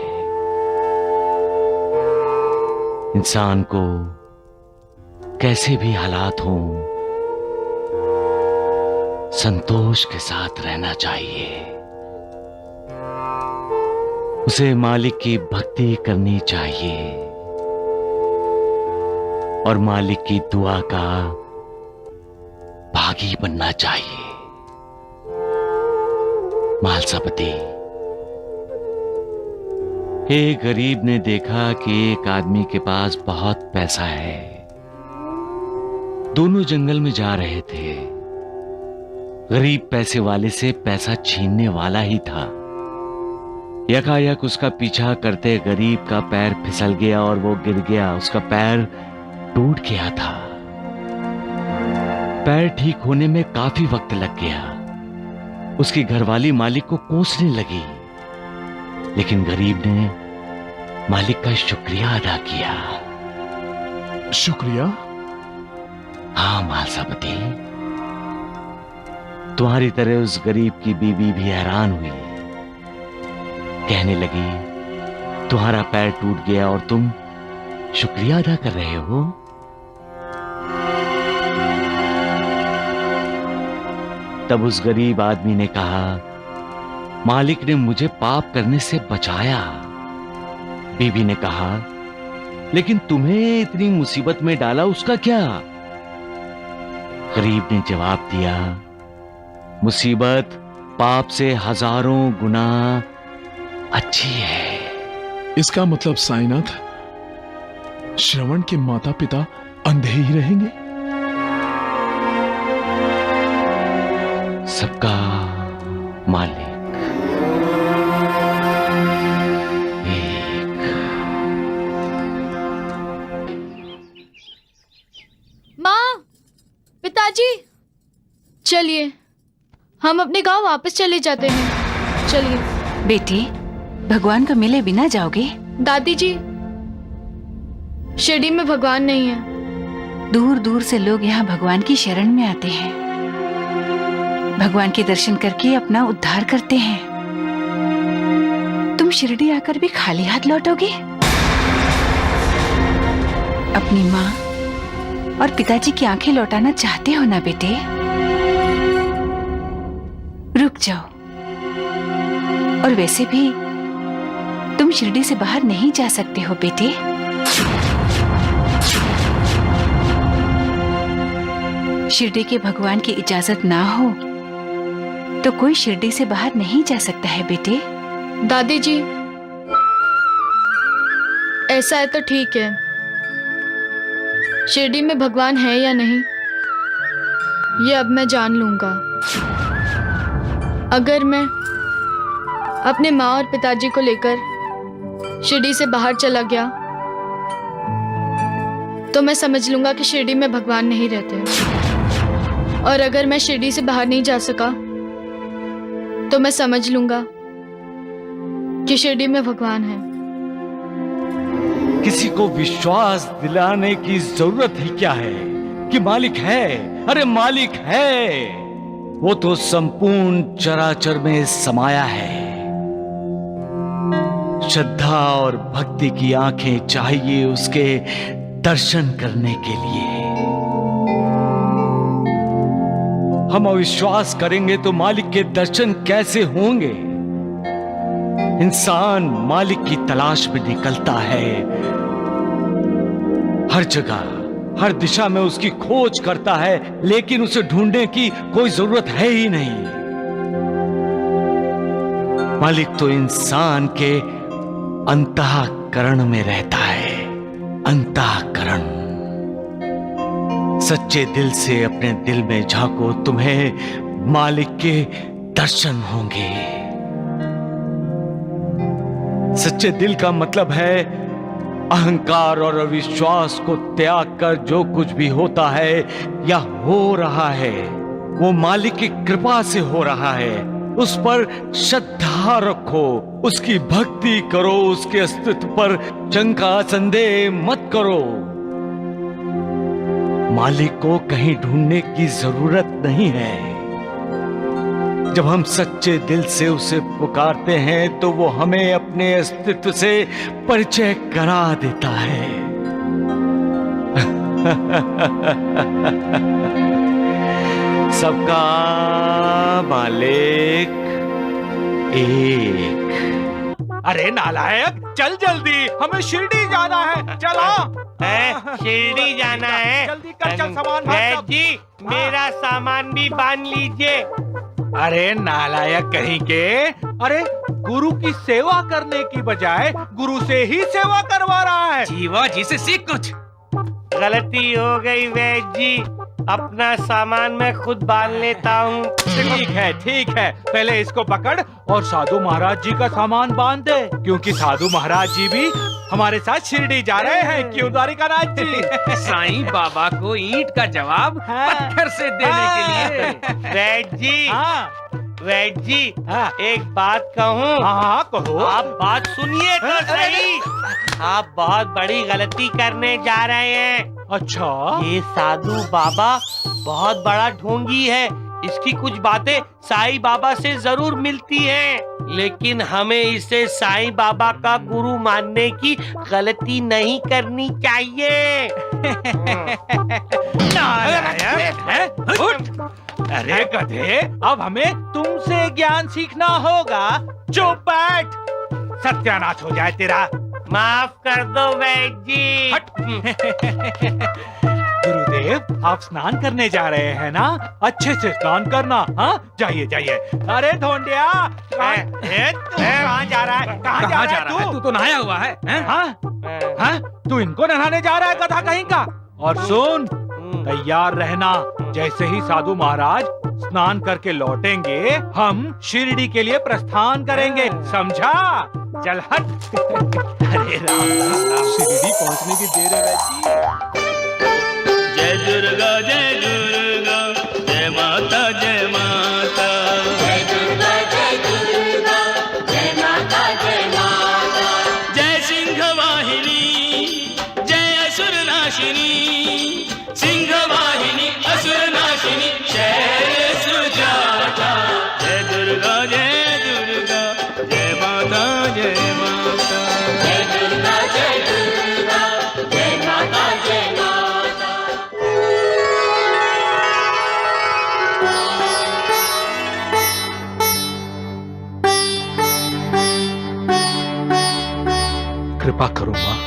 इंसान को कैसे भी हालात हों, संतोष के साथ रहना चाहिए। उसे मालिक की भक्ति करनी चाहिए और मालिक की दुआ का भागी बनना चाहिए। मालसापति, एक गरीब ने देखा कि एक आदमी के पास बहुत पैसा है। दोनों जंगल में जा रहे थे। गरीब पैसे वाले से पैसा छीनने वाला ही था। यकायक उसका पीछा करते गरीब का पैर फिसल गया और वो गिर गया। उसका पैर टूट गया था। पैर ठीक होने में काफी वक्त लग गया। उसकी घरवाली मालिक को कोसने लगी, लेकिन गरीब ने मालिक का शुक्रिया अदा किया। शुक्रिया? हाँ मालसापति, तुम्हारी तरह उस गरीब की बीवी भी हैरान हुई। कहने लगी, तुम्हारा पैर टूट गया और तुम शुक्रिया अदा कर रहे हो? तब उस गरीब आदमी ने कहा, मालिक ने मुझे पाप करने से बचाया। बीवी ने कहा, लेकिन तुम्हें इतनी मुसीबत में डाला, उसका क्या? गरीब ने जवाब दिया, मुसीबत पाप से हजारों गुना अच्छी है। इसका मतलब साईनाथ, श्रवण के माता पिता अंधे ही रहेंगे? सबका मालिक माँ, पिताजी, चलिए हम अपने गांव वापस चले जाते हैं। चलिए। बेटी, भगवान को मिले बिना जाओगे? दादी जी, शिरडी में भगवान नहीं है। दूर दूर से लोग यहाँ भगवान की शरण में आते हैं, भगवान के दर्शन करके अपना उद्धार करते हैं। तुम शिरडी आकर भी खाली हाथ लौटोगे? अपनी माँ और पिताजी की आंखें लौटाना चाहते हो ना बेटे? रुक जाओ। और वैसे भी तुम शिरडी से बाहर नहीं जा सकते हो बेटे। शिरडी के भगवान की इजाजत ना हो तो कोई शिरडी से बाहर नहीं जा सकता है बेटे। दादी जी, ऐसा है तो ठीक है। शिरडी में भगवान है या नहीं, ये अब मैं जान लूंगा। अगर मैं अपने माँ और पिताजी को लेकर शिरडी से बाहर चला गया तो मैं समझ लूंगा कि शिरडी में भगवान नहीं रहते। और अगर मैं शिरडी से बाहर नहीं जा सका तो मैं समझ लूंगा कि शिरडी में भगवान है। किसी को विश्वास दिलाने की जरूरत ही क्या है कि मालिक है। अरे मालिक है, वो तो संपूर्ण चराचर में समाया है। श्रद्धा और भक्ति की आंखें चाहिए उसके दर्शन करने के लिए। हम अविश्वास करेंगे तो मालिक के दर्शन कैसे होंगे? इंसान मालिक की तलाश में निकलता है, हर जगह हर दिशा में उसकी खोज करता है, लेकिन उसे ढूंढने की कोई जरूरत है ही नहीं। मालिक तो इंसान के अंतःकरण में रहता है। अंतःकरण। सच्चे दिल से अपने दिल में झांको, तुम्हें मालिक के दर्शन होंगे। सच्चे दिल का मतलब है अहंकार और अविश्वास को त्याग कर जो कुछ भी होता है या हो रहा है वो मालिक की कृपा से हो रहा है। उस पर श्रद्धा रखो, उसकी भक्ति करो, उसके अस्तित्व पर शंका संदेह मत करो। मालिक को कहीं ढूंढने की जरूरत नहीं है। जब हम सच्चे दिल से उसे पुकारते हैं तो वो हमें अपने अस्तित्व से परिचय करा देता है। सबका मालिक एक। अरे नालायक, चल जल्दी, हमें शिरडी जाना है। चलो। शिरडी जाना है? जल्दी कर, चल सामान वैद जी, मेरा सामान भी बांध लीजिए। अरे नालायक कहीं के, अरे गुरु की सेवा करने की बजाय गुरु से ही सेवा करवा रहा है। जीवा जी से सीख कुछ। गलती हो गई वैद जी, अपना सामान मैं खुद बांध लेता हूँ। ठीक है, पहले इसको पकड़ और साधु महाराज जी का सामान बांध दे, क्योंकि साधु महाराज जी भी हमारे साथ शिरडी जा रहे हैं। क्यों द्वारिकानाथ जी? साईं बाबा को ईंट का जवाब पत्थर से देने के लिए। वैद जी, वैद जी, एक बात कहूँ? हाँ कहो। आप बात सुनिए तो सही। आप बहुत बड़ी गलती करने जा रहे हैं। अच्छा? ये साधु बाबा बहुत बड़ा ढोंगी है। इसकी कुछ बातें साईं बाबा से जरूर मिलती हैं, लेकिन हमें इसे साईं बाबा का गुरु मानने की गलती नहीं करनी चाहिए। अरे गधे, अब हमें तुमसे ज्ञान सीखना होगा। चुप बैठ, सत्यानाश हो जाए तेरा। माफ कर दो वैद जी। गुरुदेव, देव, आप स्नान करने जा रहे हैं ना? अच्छे से स्नान करना। हाँ, जाइए जाइए। अरे ढोंडिया, कहाँ जा रहा है? कहाँ जा रहा है? तू तो नहाया हुआ है, हैं? हाँ? तू इनको नहाने जा रहा है गधा कहीं का? और सुन, तैयार रहना, जैसे ही साधु महाराज स्नान करके लौटेंगे हम शिरडी के लिए प्रस्थान करेंगे, समझा? चल हट। अरे राम राम राम, शिरडी पहुंचने की देर है वैसी। जय दुर्गा जय दुर्गा, जय माता जय माता, जय दुर्गा जय दुर्गा, जय माता जय माता, जय सिंह वाहिनी, जय असुर नाशिनी, सिंह वाहिनी असुर नाशिनी, शैल सुजाता, जय दुर्गा जय दुर्गा, जय माता जय माता, जय दुर्गा जय दुर्गा, जय माता जय माता। कृपा करो माँ,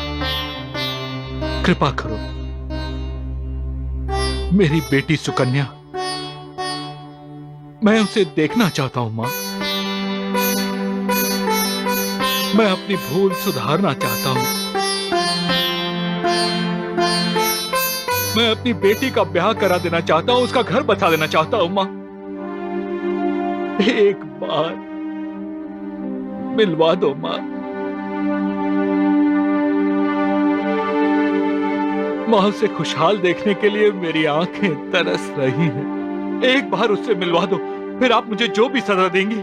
कृपा करो। मेरी बेटी सुकन्या, मैं उसे देखना चाहता हूं माँ। मैं अपनी भूल सुधारना चाहता हूं। मैं अपनी बेटी का ब्याह करा देना चाहता हूं, उसका घर बसा देना चाहता हूं माँ। एक बार मिलवा दो माँ। माँ उसे खुशहाल देखने के लिए मेरी आंखें तरस रही हैं। एक बार उससे मिलवा दो, फिर आप मुझे जो भी सजा देंगी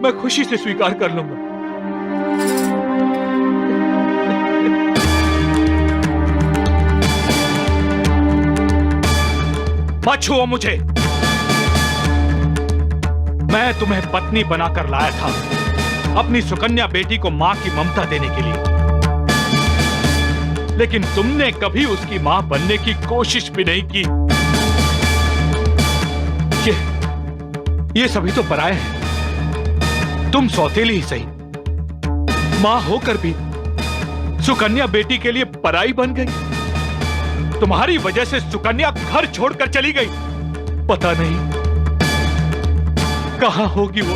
मैं खुशी से स्वीकार कर लूंगा। मत छुओ मुझे। मैं तुम्हें पत्नी बनाकर लाया था, अपनी सुकन्या बेटी को मां की ममता देने के लिए, लेकिन तुमने कभी उसकी मां बनने की कोशिश भी नहीं की। ये सभी तो पराये हैं, तुम सौतेली ही सही, मां होकर भी सुकन्या बेटी के लिए पराई बन गई। तुम्हारी वजह से सुकन्या घर छोड़कर चली गई। पता नहीं कहां होगी वो,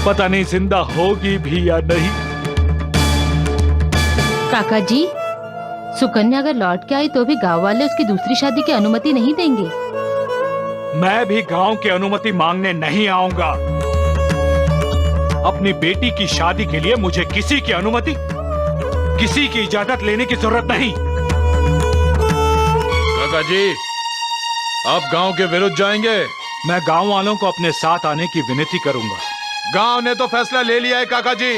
पता नहीं जिंदा होगी भी या नहीं। काका जी, सुकन्या अगर लौट के आई तो भी गांव वाले उसकी दूसरी शादी की अनुमति नहीं देंगे। मैं भी गांव की अनुमति मांगने नहीं आऊंगा। अपनी बेटी की शादी के लिए मुझे किसी की अनुमति, किसी की इजाजत लेने की जरूरत नहीं। काका जी, आप गांव के विरुद्ध जाएंगे? मैं गांव वालों को अपने साथ आने की विनती करूंगा। गांव ने तो फैसला ले लिया है काका जी।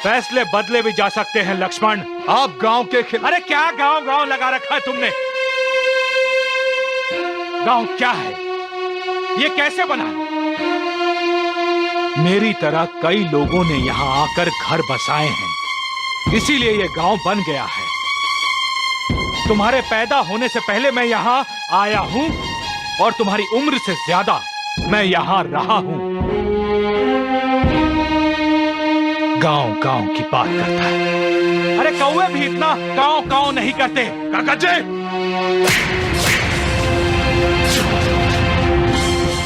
फैसले बदले भी जा सकते हैं लक्ष्मण। आप गांव के अरे क्या गांव गांव लगा रखा है तुमने? गांव क्या है? ये कैसे बना? मेरी तरह कई लोगों ने यहां आकर घर बसाए हैं, इसीलिए ये गांव बन गया है। तुम्हारे पैदा होने से पहले मैं यहां आया हूं और तुम्हारी उम्र से ज्यादा मैं यहां रहा हूं। गांव गांव की बात करता है। अरे कौवे भी इतना गांव गांव नहीं करते। काका जी,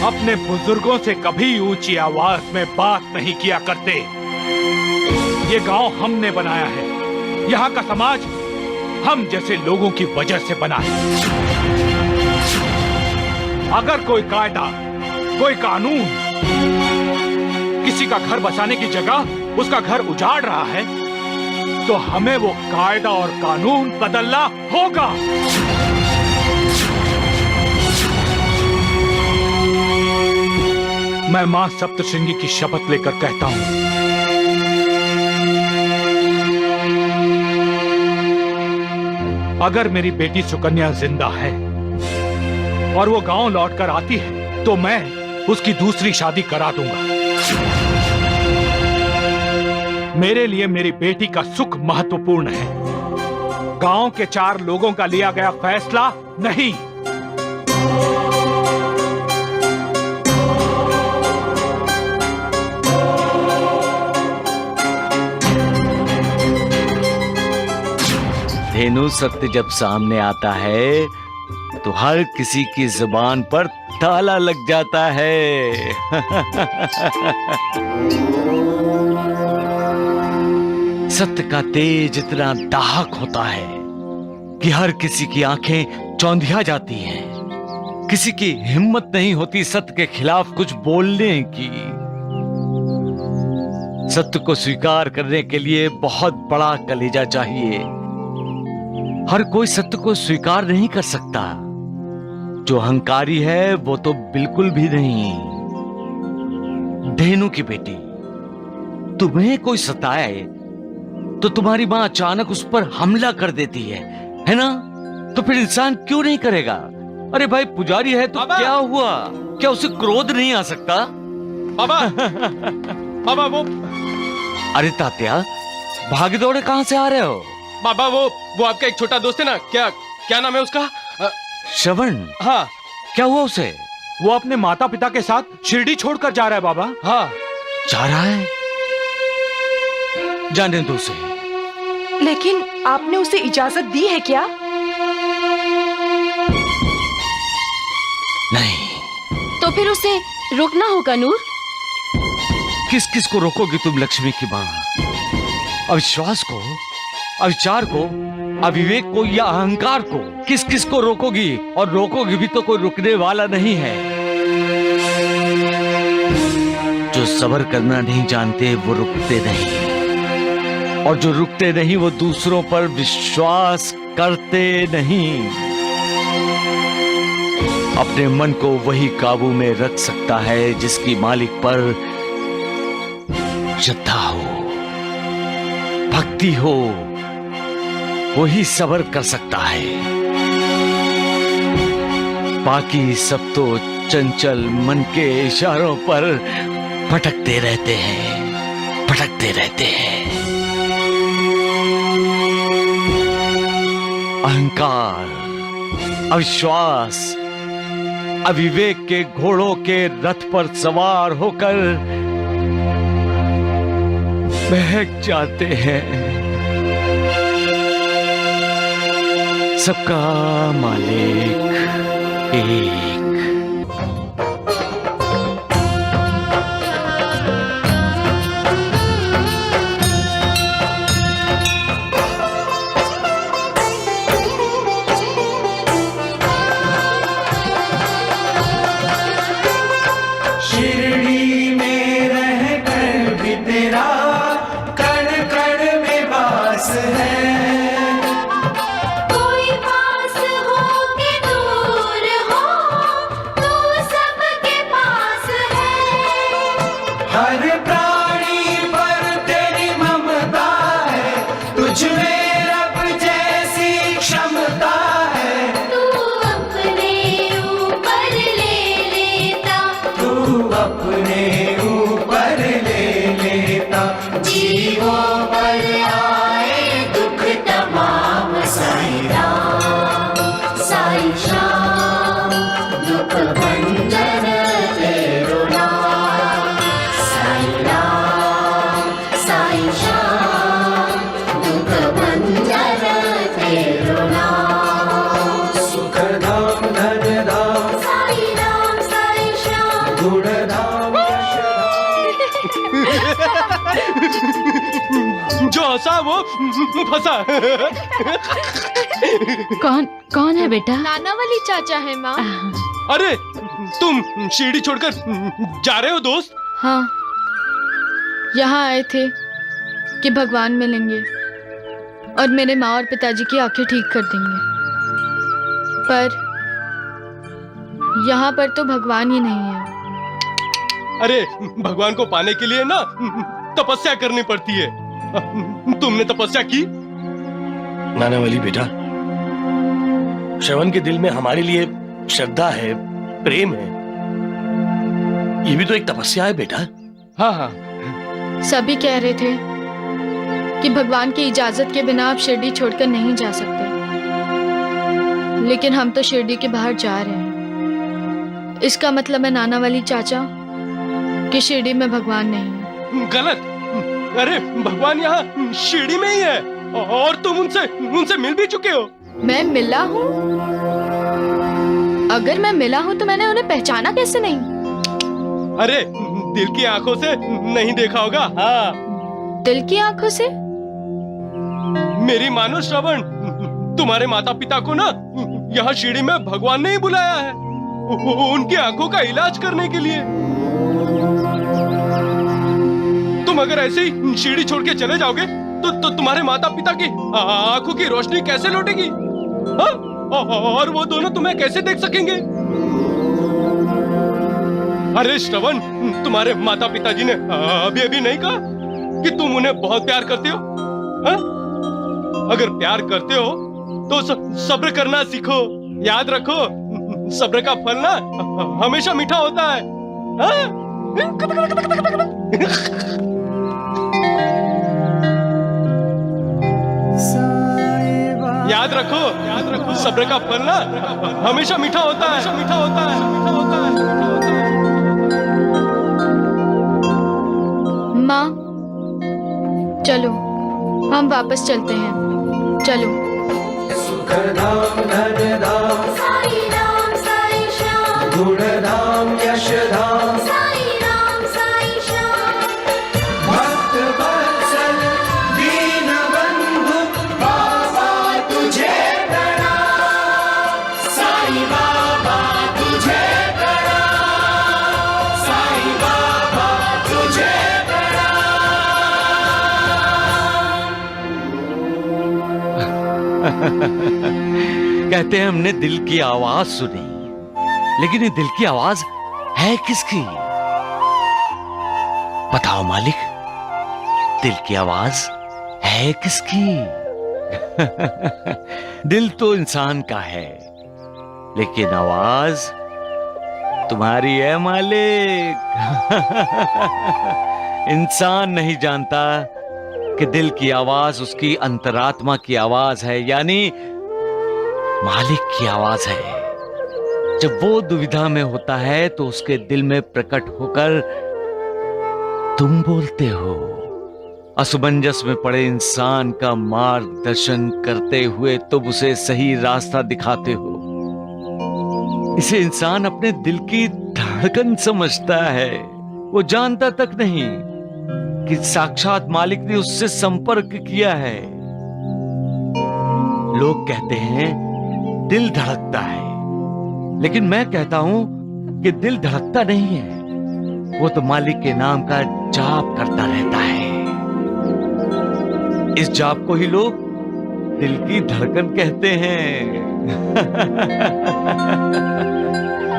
अपने बुजुर्गों से कभी ऊंची आवाज में बात नहीं किया करते। ये गांव हमने बनाया है, यहाँ का समाज हम जैसे लोगों की वजह से बना है। अगर कोई कायदा, कोई कानून किसी का घर बसाने की जगह उसका घर उजाड़ रहा है, तो हमें वो कायदा और कानून बदलना होगा। मैं मां सप्तशृंगी की शपथ लेकर कहता हूं, अगर मेरी बेटी सुकन्या जिंदा है और वो गांव लौटकर आती है तो मैं उसकी दूसरी शादी करा दूंगा। मेरे लिए मेरी बेटी का सुख महत्वपूर्ण है, गांव के 4 लोगों का लिया गया फैसला नहीं। धेनु, सत्य जब सामने आता है तो हर किसी की जुबान पर ताला लग जाता है। सत्य का तेज इतना दाहक होता है कि हर किसी की आंखें चौंधिया जाती हैं। किसी की हिम्मत नहीं होती सत्य के खिलाफ कुछ बोलने की। सत्य को स्वीकार करने के लिए बहुत बड़ा कलेजा चाहिए। हर कोई सत्य को स्वीकार नहीं कर सकता। जो अहंकारी है वो तो बिल्कुल भी नहीं। धेनु की बेटी, तुम्हें कोई सताए तो तुम्हारी मां अचानक उस पर हमला कर देती है ना? तो फिर इंसान क्यों नहीं करेगा? अरे भाई पुजारी है तो क्या हुआ? क्या उसे क्रोध नहीं आ सकता? बाबा बाबा वो अरे तात्या, भागे दौड़े कहां से आ रहे हो? बाबा वो आपका एक छोटा दोस्त है ना, क्या नाम है उसका? श्रवण। हाँ। क्या हुआ उसे? वो अपने माता पिता के साथ शिरडी छोड़कर जा रहा है बाबा। हाँ। जा रहा है? जाने दो उसे। लेकिन आपने उसे इजाजत दी है क्या? नहीं। तो फिर उसे रोकना होगा नूर। किस किस को रोकोगी तुम लक्ष्मी की मां? अविश्वास को, अविचार को, अविवेक को या अहंकार को? किस किस को रोकोगी? और रोकोगी भी तो कोई रुकने वाला नहीं है। जो सब्र करना नहीं जानते वो रुकते नहीं, और जो रुकते नहीं वो दूसरों पर विश्वास करते नहीं। अपने मन को वही काबू में रख सकता है जिसकी मालिक पर श्रद्धा हो, भक्ति हो। वही सब्र कर सकता है। बाकी सब तो चंचल मन के इशारों पर भटकते रहते हैं, भटकते रहते हैं। अहंकार, अविश्वास, अविवेक के घोड़ों के रथ पर सवार होकर बहक जाते हैं। सबका मालिक एक। शिरडी में रहकर भी तेरा कण कण में वास है। कोई पास हो के दूर हो, तू सबके पास है। हर प्राणी पर तेरी ममता है, तुझ में रब जैसी क्षमता है। तू अपने ऊपर ले लेता, तू अपने ऊपर ले लेता, जीवों पर आए दुख तमाम। साईं राम, साईं श्याम, दुख भंजन तेरो नाम। साईं राम, साईं श्याम, दुख भंजन तेरो नाम। सुख धाम धन धाम, साईं राम, साईं श्याम, गुण धाम जो हंसा वो फंसा। कौन है बेटा? नाना वाली चाचा है माँ। अरे तुम शिरडी छोड़कर जा रहे हो दोस्त? हाँ, यहाँ आए थे कि भगवान मिलेंगे और मेरे माँ और पिताजी की आंखें ठीक कर देंगे। पर यहाँ पर तो भगवान ही नहीं है। अरे भगवान को पाने के लिए ना तपस्या करनी पड़ती है। तुमने तपस्या की? नाना वाली बेटा, श्रवण के दिल में हमारे लिए श्रद्धा है, प्रेम है। ये भी तो एक तपस्या है बेटा। हाँ हाँ। सभी कह रहे थे कि भगवान की इजाजत के बिना आप शिरडी छोड़कर नहीं जा सकते, लेकिन हम तो शिरडी के बाहर जा रहे हैं। इसका मतलब है नाना वाली चाचा कि शिरडी में भगवान नहीं है। गलत। अरे भगवान यहाँ शिरडी में ही है, और तुम उनसे मिल भी चुके हो। मैं मिला हूँ? अगर मैं मिला हूँ तो मैंने उन्हें पहचाना कैसे नहीं? अरे दिल की आंखों से नहीं देखा होगा। हाँ, दिल की आंखों से? मेरी मानो श्रवण, तुम्हारे माता पिता को ना यहाँ शिरडी में भगवान ने ही बुलाया है उनकी आंखों का इलाज करने के लिए। तुम अगर ऐसे ही शिरडी छोड़ के चले जाओगे तो तुम्हारे माता पिता की आंखों की रोशनी कैसे लौटेगी? हाँ? और वो दोनों तुम्हें कैसे देख सकेंगे? अरे श्रवण, तुम्हारे माता पिताजी ने अभी नहीं कहा कि तुम उन्हें बहुत प्यार करते हो? हाँ? अगर प्यार करते हो तो सब्र करना सीखो। याद रखो, सब्र का फल ना हमेशा मीठा होता है। हाँ? याद रखो, सब्र का फल ना हमेशा मीठा होता है। माँ, चलो हम वापस चलते हैं। चलो। सुखधाम धनधाम साई राम साई श्याम, गुणधाम यशधाम साई राम साई श्याम, भक्त वत्सल दीन बंधु बाबा तुझे प्रणाम। साई बाबा तुझे प्रणाम, साई बाबा तुझे कहते हैं हमने दिल की आवाज सुनी, लेकिन ये दिल की आवाज है किसकी? बताओ मालिक, दिल की आवाज है किसकी? दिल तो इंसान का है, लेकिन आवाज तुम्हारी है मालिक। इंसान नहीं जानता कि दिल की आवाज उसकी अंतरात्मा की आवाज है, यानी मालिक की आवाज है। जब वो दुविधा में होता है तो उसके दिल में प्रकट होकर तुम बोलते हो। असमंजस में पड़े इंसान का मार्गदर्शन करते हुए तुम उसे सही रास्ता दिखाते हो। इसे इंसान अपने दिल की धड़कन समझता है। वो जानता तक नहीं कि साक्षात मालिक ने उससे संपर्क किया है। लोग कहते हैं दिल धड़कता है, लेकिन मैं कहता हूं कि दिल धड़कता नहीं है, वो तो मालिक के नाम का जाप करता रहता है। इस जाप को ही लोग दिल की धड़कन कहते हैं।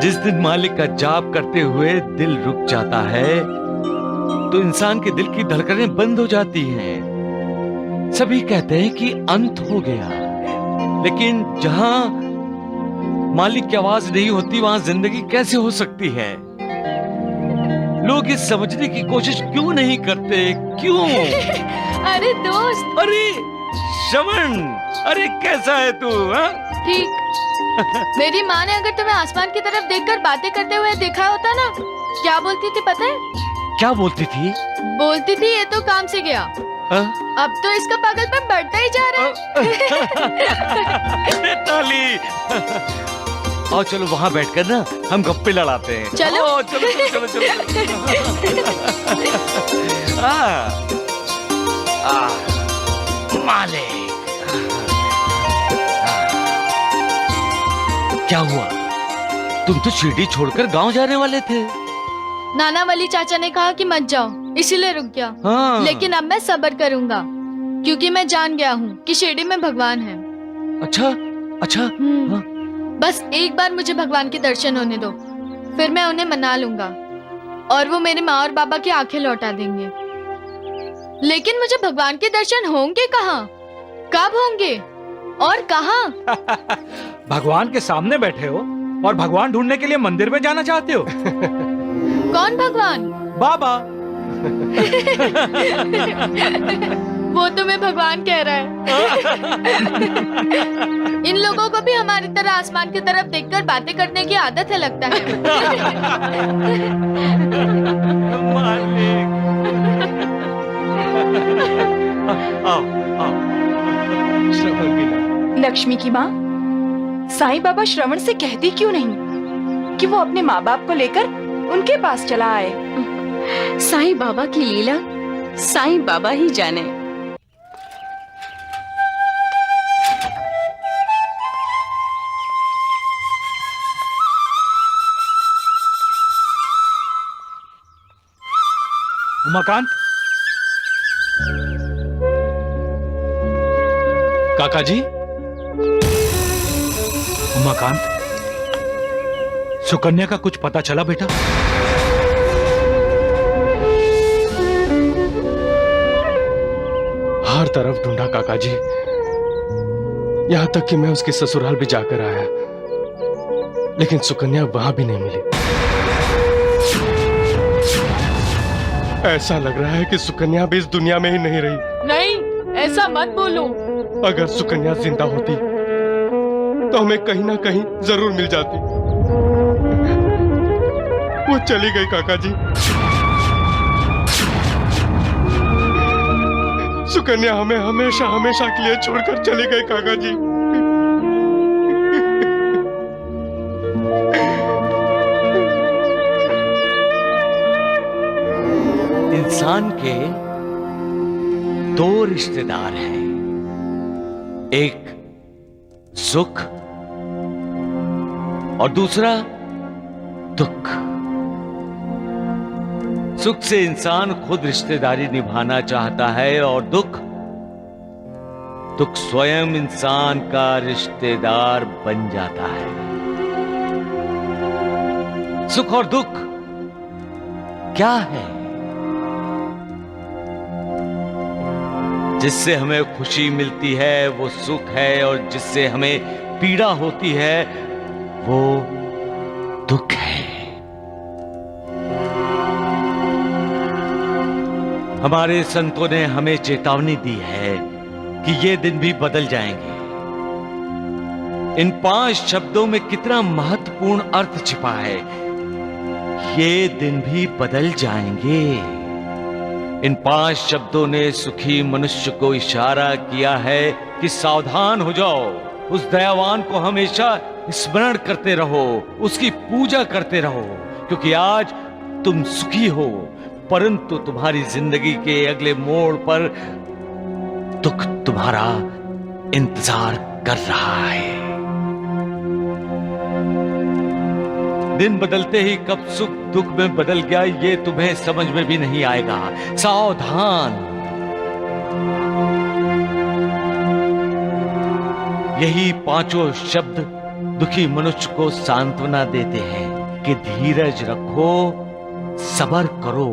जिस दिन मालिक का जाप करते हुए दिल रुक जाता है तो इंसान के दिल की धड़कनें बंद हो जाती हैं। सभी कहते हैं कि अंत हो गया, लेकिन जहां मालिक की आवाज नहीं होती वहां जिंदगी कैसे हो सकती है? लोग इस समझने की कोशिश क्यों नहीं करते? क्यों? अरे दोस्त, अरे श्रवण, अरे कैसा है तू? ठीक। मेरी माँ ने अगर तुम्हें आसमान की तरफ देखकर बातें करते हुए देखा होता ना, क्या बोलती थी पता है? क्या बोलती थी? बोलती थी ये तो काम से गया। अब तो इसका पागलपन बढ़ता ही जा रहा है। ताली। आओ चलो वहां बैठकर ना हम गप्पे लड़ाते हैं। चलो। आओ, चलो। मालिक, क्या हुआ? तुम तो शिरडी छोड़कर गांव जाने वाले थे। नाना वली चाचा ने कहा कि मत जाओ, इसीलिए रुक गया। हाँ। लेकिन अब मैं सब्र करूंगा, क्योंकि मैं जान गया हूँ कि शिरडी में भगवान है। अच्छा। हाँ। बस एक बार मुझे भगवान के दर्शन होने दो, फिर मैं उन्हें मना लूंगा और वो मेरे माँ और बाबा की आंखें लौटा देंगे। लेकिन मुझे भगवान के दर्शन होंगे कहाँ, कब होंगे और कहाँ? भगवान के सामने बैठे हो और भगवान ढूंढने के लिए मंदिर में जाना चाहते हो? कौन भगवान? बाबा। वो तुम्हें भगवान कह रहा है। इन लोगों को भी हमारी तरह आसमान की तरफ देखकर बातें करने की आदत है लगता है। लक्ष्मी की माँ, साईं बाबा श्रवण से कहती क्यों नहीं कि वो अपने माँ बाप को लेकर उनके पास चला आए। साईं बाबा की लीला साईं बाबा ही जाने। उमाकांत, काका जी। उमाकांत, सुकन्या का कुछ पता चला बेटा? हर तरफ ढूंढा काका जी, यहां तक कि मैं उसके ससुराल भी जाकर आया, लेकिन सुकन्या वहां भी नहीं मिली। ऐसा लग रहा है कि सुकन्या भी इस दुनिया में ही नहीं रही। नहीं, ऐसा मत बोलो। अगर सुकन्या जिंदा होती तो हमें कहीं ना कहीं जरूर मिल जाती। वो चली गई काका जी। सुकन्या हमें हमेशा हमेशा के लिए छोड़कर चली गई काका जी। इंसान के दो रिश्तेदार हैं, एक सुख और दूसरा दुख। सुख से इंसान खुद रिश्तेदारी निभाना चाहता है और दुख स्वयं इंसान का रिश्तेदार बन जाता है। सुख और दुख क्या है? जिससे हमें खुशी मिलती है वो सुख है, और जिससे हमें पीड़ा होती है वो दुख है। हमारे संतों ने हमें चेतावनी दी है कि ये दिन भी बदल जाएंगे। इन 5 शब्दों में कितना महत्वपूर्ण अर्थ छिपा है। ये दिन भी बदल जाएंगे। इन 5 शब्दों ने सुखी मनुष्य को इशारा किया है कि सावधान हो जाओ, उस दयावान को हमेशा स्मरण करते रहो, उसकी पूजा करते रहो, क्योंकि आज तुम सुखी हो, परंतु तुम्हारी जिंदगी के अगले मोड़ पर दुख तुम्हारा इंतजार कर रहा है। दिन बदलते ही कब सुख दुख में बदल गया ये तुम्हें समझ में भी नहीं आएगा। सावधान। यही 5 शब्द दुखी मनुष्य को सांत्वना देते हैं कि धीरज रखो, सब्र करो,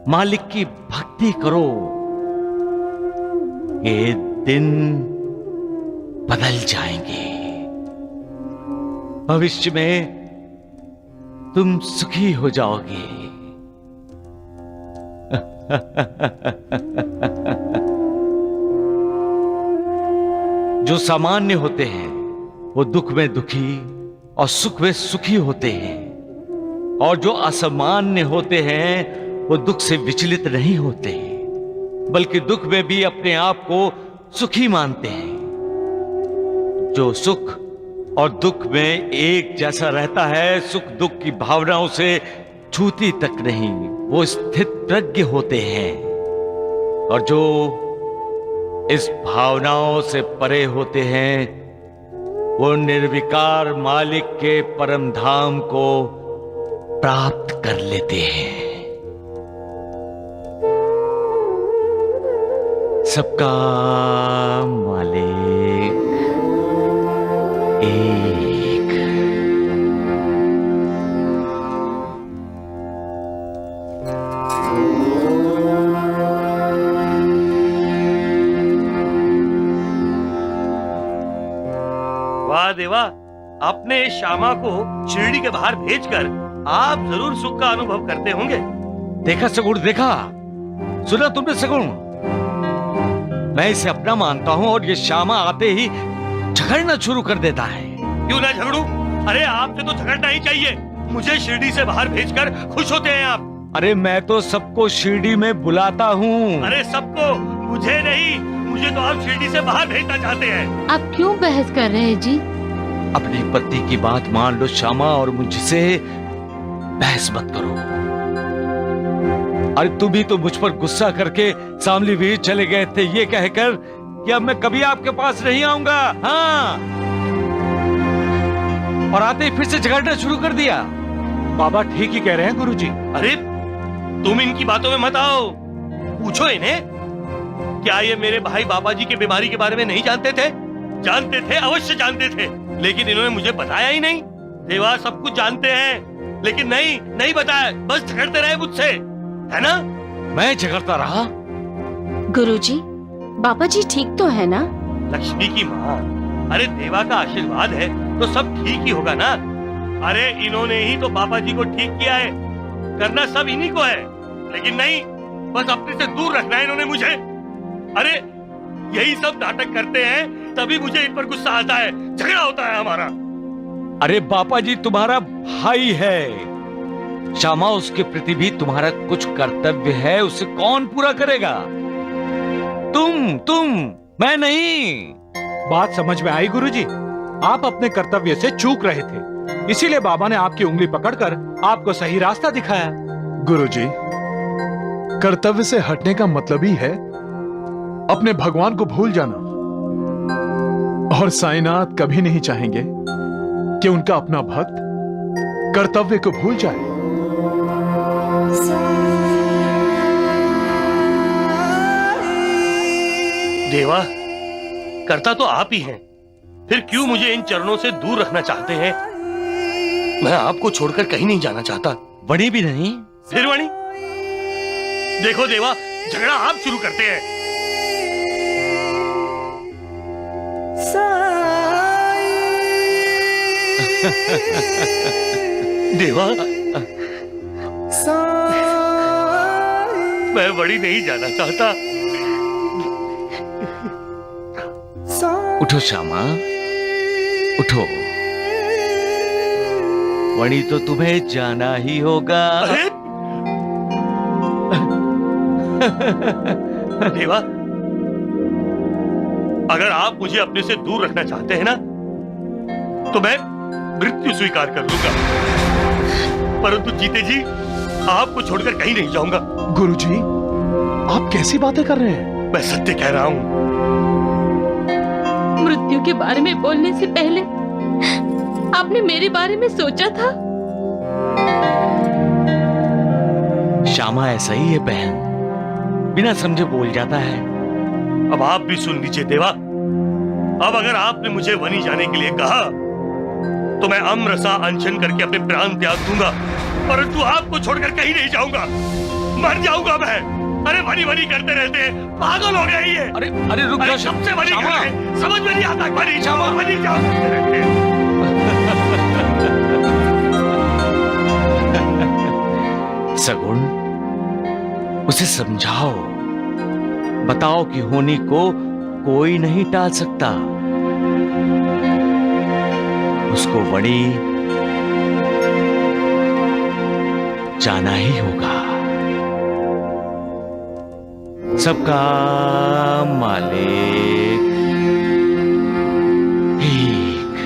मालिक की भक्ति करो। ये दिन बदल जाएंगे। भविष्य में तुम सुखी हो जाओगे। जो सामान्य होते हैं वो दुख में दुखी और सुख में सुखी होते हैं, और जो असामान्य होते हैं वो दुख से विचलित नहीं होते, बल्कि दुख में भी अपने आप को सुखी मानते हैं। जो सुख और दुख में एक जैसा रहता है, सुख दुख की भावनाओं से छूती तक नहीं, वो स्थित प्रज्ञ होते हैं। और जो इस भावनाओं से परे होते हैं वो निर्विकार मालिक के परम धाम को प्राप्त कर लेते हैं। सबका मालिक एक। वाह देवा, अपने श्यामा को शिरडी के बाहर भेजकर आप जरूर सुख का अनुभव करते होंगे। देखा सगुण, देखा, सुना तुमने सगुण? मैं इसे अपना मानता हूं और ये श्यामा आते ही झगड़ना शुरू कर देता है। क्यों ना झगड़ूं? अरे आपसे तो झगड़ना ही चाहिए। मुझे शिरडी से बाहर भेजकर खुश होते हैं आप। अरे मैं तो सबको शिरडी में बुलाता हूँ। अरे सबको, मुझे नहीं। मुझे तो आप शिरडी से बाहर भेजना चाहते हैं। आप क्यों बहस कर रहे हैं जी? अपनी पति की बात मान लो श्यामा, और मुझसे बहस मत करो। अरे तुम भी तो मुझ पर गुस्सा करके शामली वीर चले गए थे ये कहकर कि अब मैं कभी आपके पास नहीं आऊंगा। हाँ, और आते ही फिर से झगड़ना शुरू कर दिया। बाबा ठीक ही कह रहे हैं गुरुजी। अरे तुम इनकी बातों में मत आओ, पूछो इन्हें, क्या ये मेरे भाई बाबा जी की बीमारी के बारे में नहीं जानते थे? जानते थे, अवश्य जानते थे, लेकिन इन्होंने मुझे बताया ही नहीं। देवा सब कुछ जानते हैं, लेकिन नहीं बताया, बस झगड़ते रहे मुझसे, है ना? मैं झगड़ता रहा? गुरुजी, बाबा जी ठीक तो है ना? लक्ष्मी की माँ, अरे देवा का आशीर्वाद है तो सब ठीक ही होगा ना। अरे इन्होंने ही तो बाबा जी को ठीक किया है, करना सब इन्हीं को है, लेकिन नहीं, बस अपने से दूर रखना है इन्होंने मुझे। अरे यही सब नाटक करते हैं, तभी मुझे इन पर गुस्सा आता है, झगड़ा होता है हमारा। अरे बापा जी तुम्हारा भाई है श्यामा, उसके प्रति भी तुम्हारा कुछ कर्तव्य है, उसे कौन पूरा करेगा? तुम, मैं नहीं। बात समझ में आई गुरुजी, आप अपने कर्तव्य से चूक रहे थे, इसीलिए बाबा ने आपकी उंगली पकड़कर आपको सही रास्ता दिखाया। गुरुजी, कर्तव्य से हटने का मतलब ही है अपने भगवान को भूल जाना, और साईनाथ कभी नहीं चाहेंगे कि उनका अपना भक्त कर्तव्य को भूल जाए। देवा, करता तो आप ही हैं, फिर क्यों मुझे इन चरणों से दूर रखना चाहते हैं? मैं आपको छोड़कर कहीं नहीं जाना चाहता। वणी भी नहीं? फिर वणी? देखो देवा, झगड़ा आप शुरू करते हैं। देवा, मैं वणी नहीं जाना चाहता। उठो श्यामा, उठो। वणी तो तुम्हें जाना ही होगा। देवा, अगर आप मुझे अपने से दूर रखना चाहते हैं ना, तो मैं मृत्यु स्वीकार कर लूंगा, परंतु जीते जी आपको छोड़कर कहीं नहीं जाऊंगा। गुरुजी, आप कैसी बातें कर रहे हैं? मैं सत्य कह रहा हूं। मृत्यु के बारे में बोलने से पहले आपने मेरे बारे में सोचा था? श्यामा ऐसा ही है बहन, बिना समझे बोल जाता है। अब आप भी सुन लीजिए देवा, अब अगर आपने मुझे वनी जाने के लिए कहा तो मैं अमरसा अनशन करके अपने प्राण त्याग दूंगा, परंतु आपको छोड़कर कहीं नहीं जाऊंगा, मर जाऊंगा मैं। अरे वनी वनी करते रहते हैं, पागल हो गए ये। अरे रुक जा, सबसे वनी कर रहे हैं, समझ में नहीं आता, वनी जाओ करते रहते हैं। सगुण, उसे समझाओ, बताओ कि होनी को कोई नहीं टाल सकता, उसको वणी जाना ही होगा। सबका मालिक एक।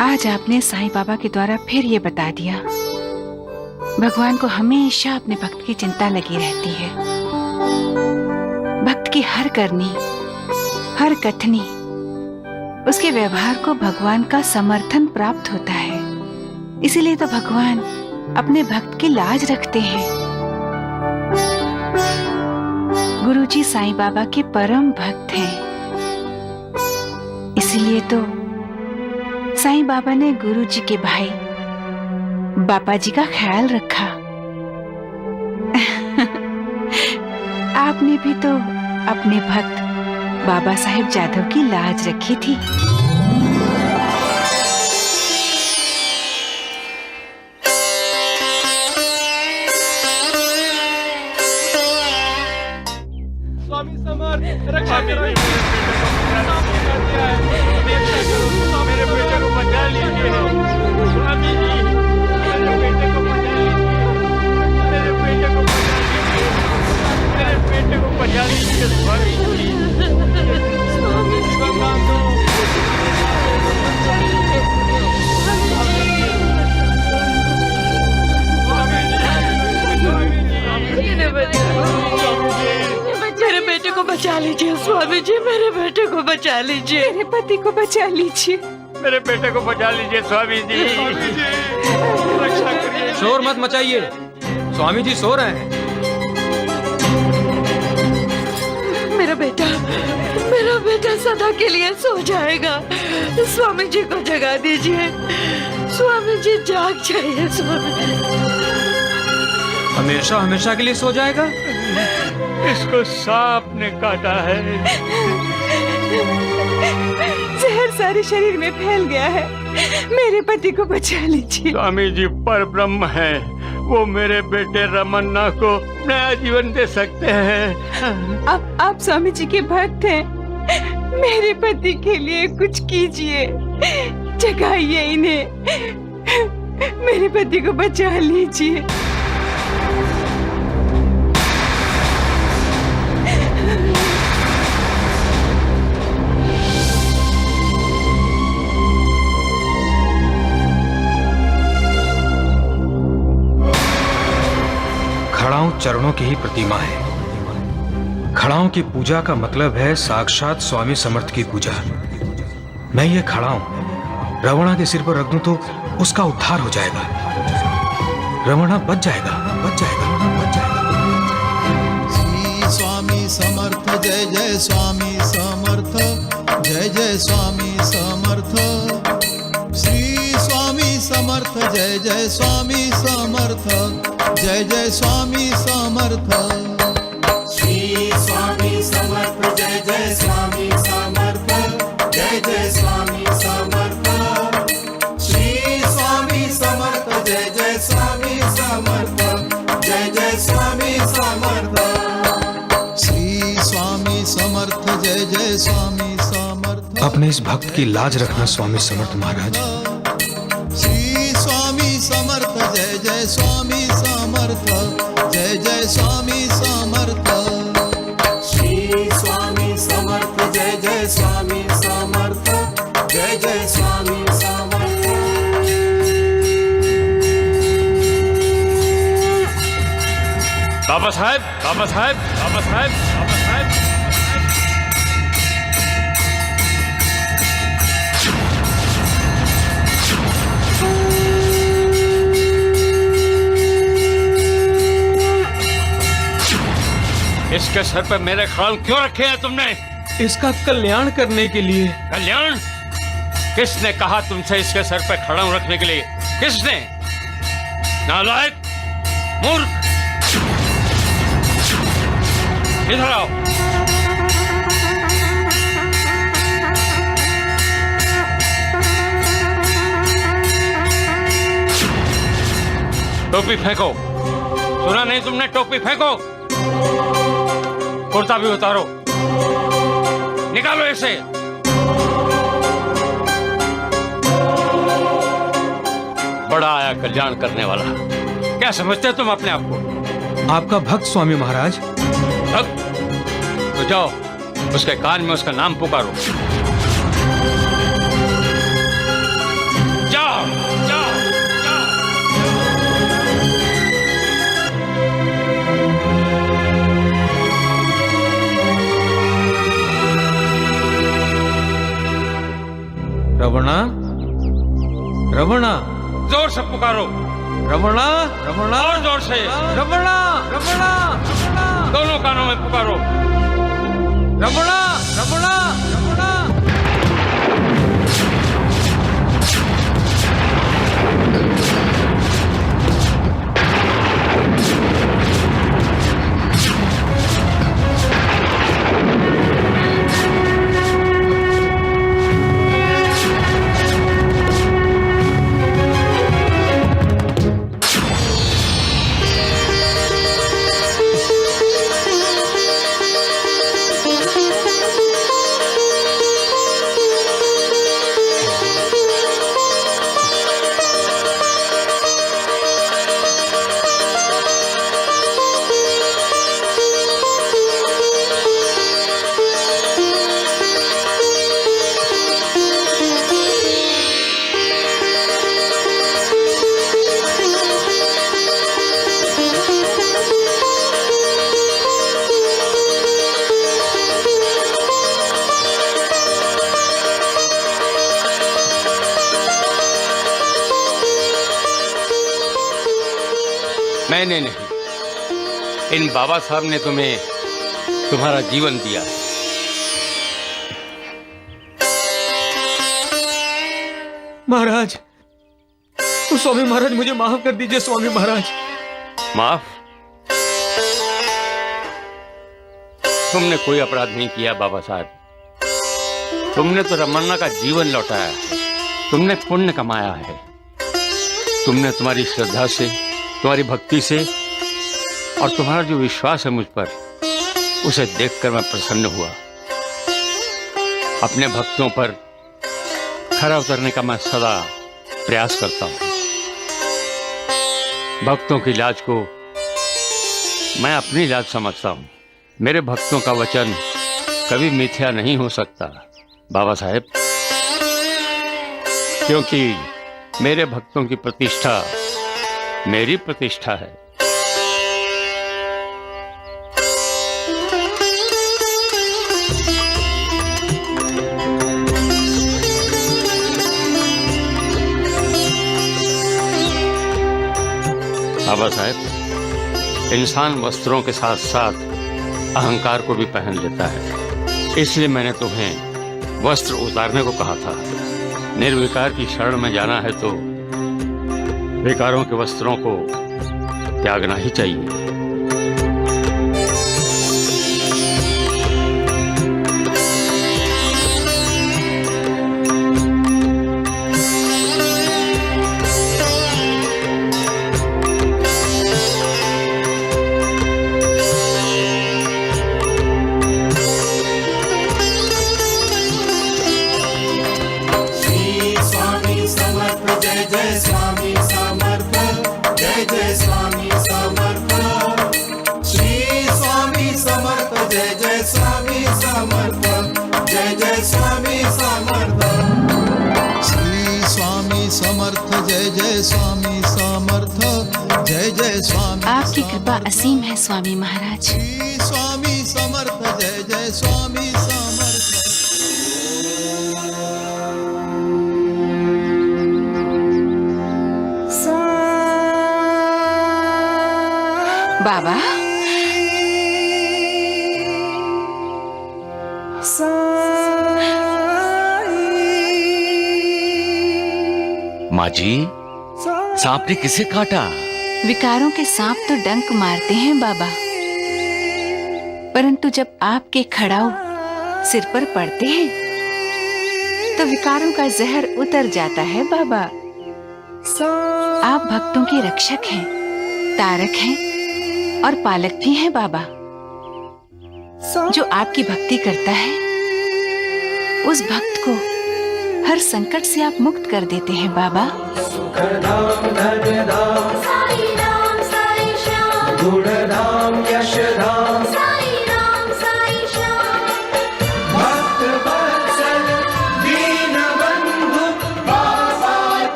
आज आपने साईं बाबा के द्वारा फिर ये बता दिया, भगवान को हमेशा अपने भक्त की चिंता लगी रहती है। भक्त की हर करनी, हर कथनी, उसके व्यवहार को भगवान का समर्थन प्राप्त होता है। इसीलिए तो भगवान अपने भक्त की लाज रखते हैं। गुरुजी साईं बाबा के परम भक्त हैं, इसीलिए तो साईं बाबा ने गुरुजी के भाई बापा जी का ख्याल रखा। आपने भी तो अपने भक्त बाबा साहेब जाधव की लाज रखी थी। स्वामी समर्थ, रक्षा करो। मेरे बेटे को बचा लीजिए स्वामी जी, मेरे बेटे को बचा लीजिए। को बचा लीजिए स्वामी जी, मेरे बेटे को बचा लीजिए, मेरे पति को बचा लीजिए, मेरे बेटे को बचा लीजिए स्वामी जी। रक्षा करिए। शोर मत मचाइए, स्वामी जी सो रहे हैं। मेरा बेटा सदा के लिए सो जाएगा। स्वामी जी को जगा दीजिए, स्वामी जी जाग जाइए स्वामी। हमेशा हमेशा के लिए सो जाएगा? इसको सांप ने काटा है। जहर सारे शरीर में फैल गया है, मेरे पति को बचा लीजिए। स्वामी जी पर ब्रह्म है, वो मेरे बेटे रमन्ना को नया जीवन दे सकते हैं। आप स्वामी जी के भक्त हैं, मेरे पति के लिए कुछ कीजिए, जगाइए इन्हें, मेरे पति को बचा लीजिए। खड़ाऊं चरणों की ही प्रतिमा है। खड़ाऊं की पूजा का मतलब है साक्षात स्वामी समर्थ की पूजा। मैं ये खड़ाऊं रवणा के सिर पर रख दूं तो उसका उद्धार हो जाएगा, रवणा बच जाएगा, बच जाएगा, बच जाएगा। श्री स्वामी समर्थ जय जय स्वामी समर्थ, जय जय स्वामी समर्थ। श्री स्वामी समर्थ जय जय स्वामी समर्थ, जय जय स्वामी समर्थ। श्री स्वामी समर्थ जय जय स्वामी समर्थ, जय जय स्वामी समर्थ। श्री स्वामी समर्थ जय जय स्वामी समर्थ, जय जय स्वामी समर्थ। श्री स्वामी समर्थ जय जय स्वामी समर्थ। अपने इस भक्त की लाज रखना स्वामी समर्थ महाराज। श्री स्वामी समर्थ जय जय स्वामी समर्थ, जय जय स्वामी समर्थ। श्री स्वामी समर्थ जय जय स्वामी समर्थ, जय जय स्वामी समर्थ। बाबा साहब, बाबा साहब, बाबा साहब, बाबा साहब। इसके सर पे मेरे खड़ाऊं क्यों रखे हैं तुमने? इसका कल्याण करने के लिए। कल्याण? किसने कहा तुमसे इसके सर पे खड़ाऊं रखने के लिए? किसने? नालायक, मूर्ख, इधर आओ। टोपी फेंको। सुना नहीं तुमने? टोपी फेंको। कुर्ता भी उतारो, निकालो इसे। बड़ा आया कल्याण करने वाला। क्या समझते हो तुम अपने आप को? आपका भक्त स्वामी महाराज। भक्त? तो जाओ उसके कान में उसका नाम पुकारो। जाओ जाओ जाओ। रवणा, रवणा, जोर से पुकारो। रवणा, रवणा, और जोर से। रवणा, रवणा, रवणा, दोनों कानों में पुकारो। रवणा, रवणा, रवणा। मैंने नहीं, इन बाबा साहब ने तुम्हें तुम्हारा जीवन दिया है। महाराज, स्वामी महाराज मुझे माफ कर दीजिए। स्वामी महाराज माफ? तुमने कोई अपराध नहीं किया बाबा साहब। तुमने तो रमन्ना का जीवन लौटाया है, तुमने पुण्य कमाया है। तुमने तुम्हारी श्रद्धा से, तुम्हारी भक्ति से और तुम्हारा जो विश्वास है मुझ पर, उसे देखकर मैं प्रसन्न हुआ। अपने भक्तों पर खरा उतरने का मैं सदा प्रयास करता हूं। भक्तों की लाज को मैं अपनी लाज समझता हूं। मेरे भक्तों का वचन कभी मिथ्या नहीं हो सकता बाबा साहेब, क्योंकि मेरे भक्तों की प्रतिष्ठा मेरी प्रतिष्ठा है। बाबा साहेब, इंसान वस्त्रों के साथ साथ अहंकार को भी पहन लेता है, इसलिए मैंने तुम्हें वस्त्र उतारने को कहा था। निर्विकार की शरण में जाना है तो विकारों के वस्त्रों को त्यागना ही चाहिए। आपकी कृपा असीम है स्वामी महाराज। स्वामी समर्थ, जय जय स्वामी समर्थ। बाबा, माँ जी, सांप ने किसे काटा? विकारों के सांप तो डंक मारते हैं बाबा, परंतु जब आपके खड़ाऊ सिर पर पड़ते हैं तो विकारों का जहर उतर जाता है बाबा। आप भक्तों के रक्षक हैं, तारक हैं और पालक भी हैं बाबा। जो आपकी भक्ति करता है उस भक्त को हर संकट से आप मुक्त कर देते हैं बाबा। सुखदाम धन्यदाम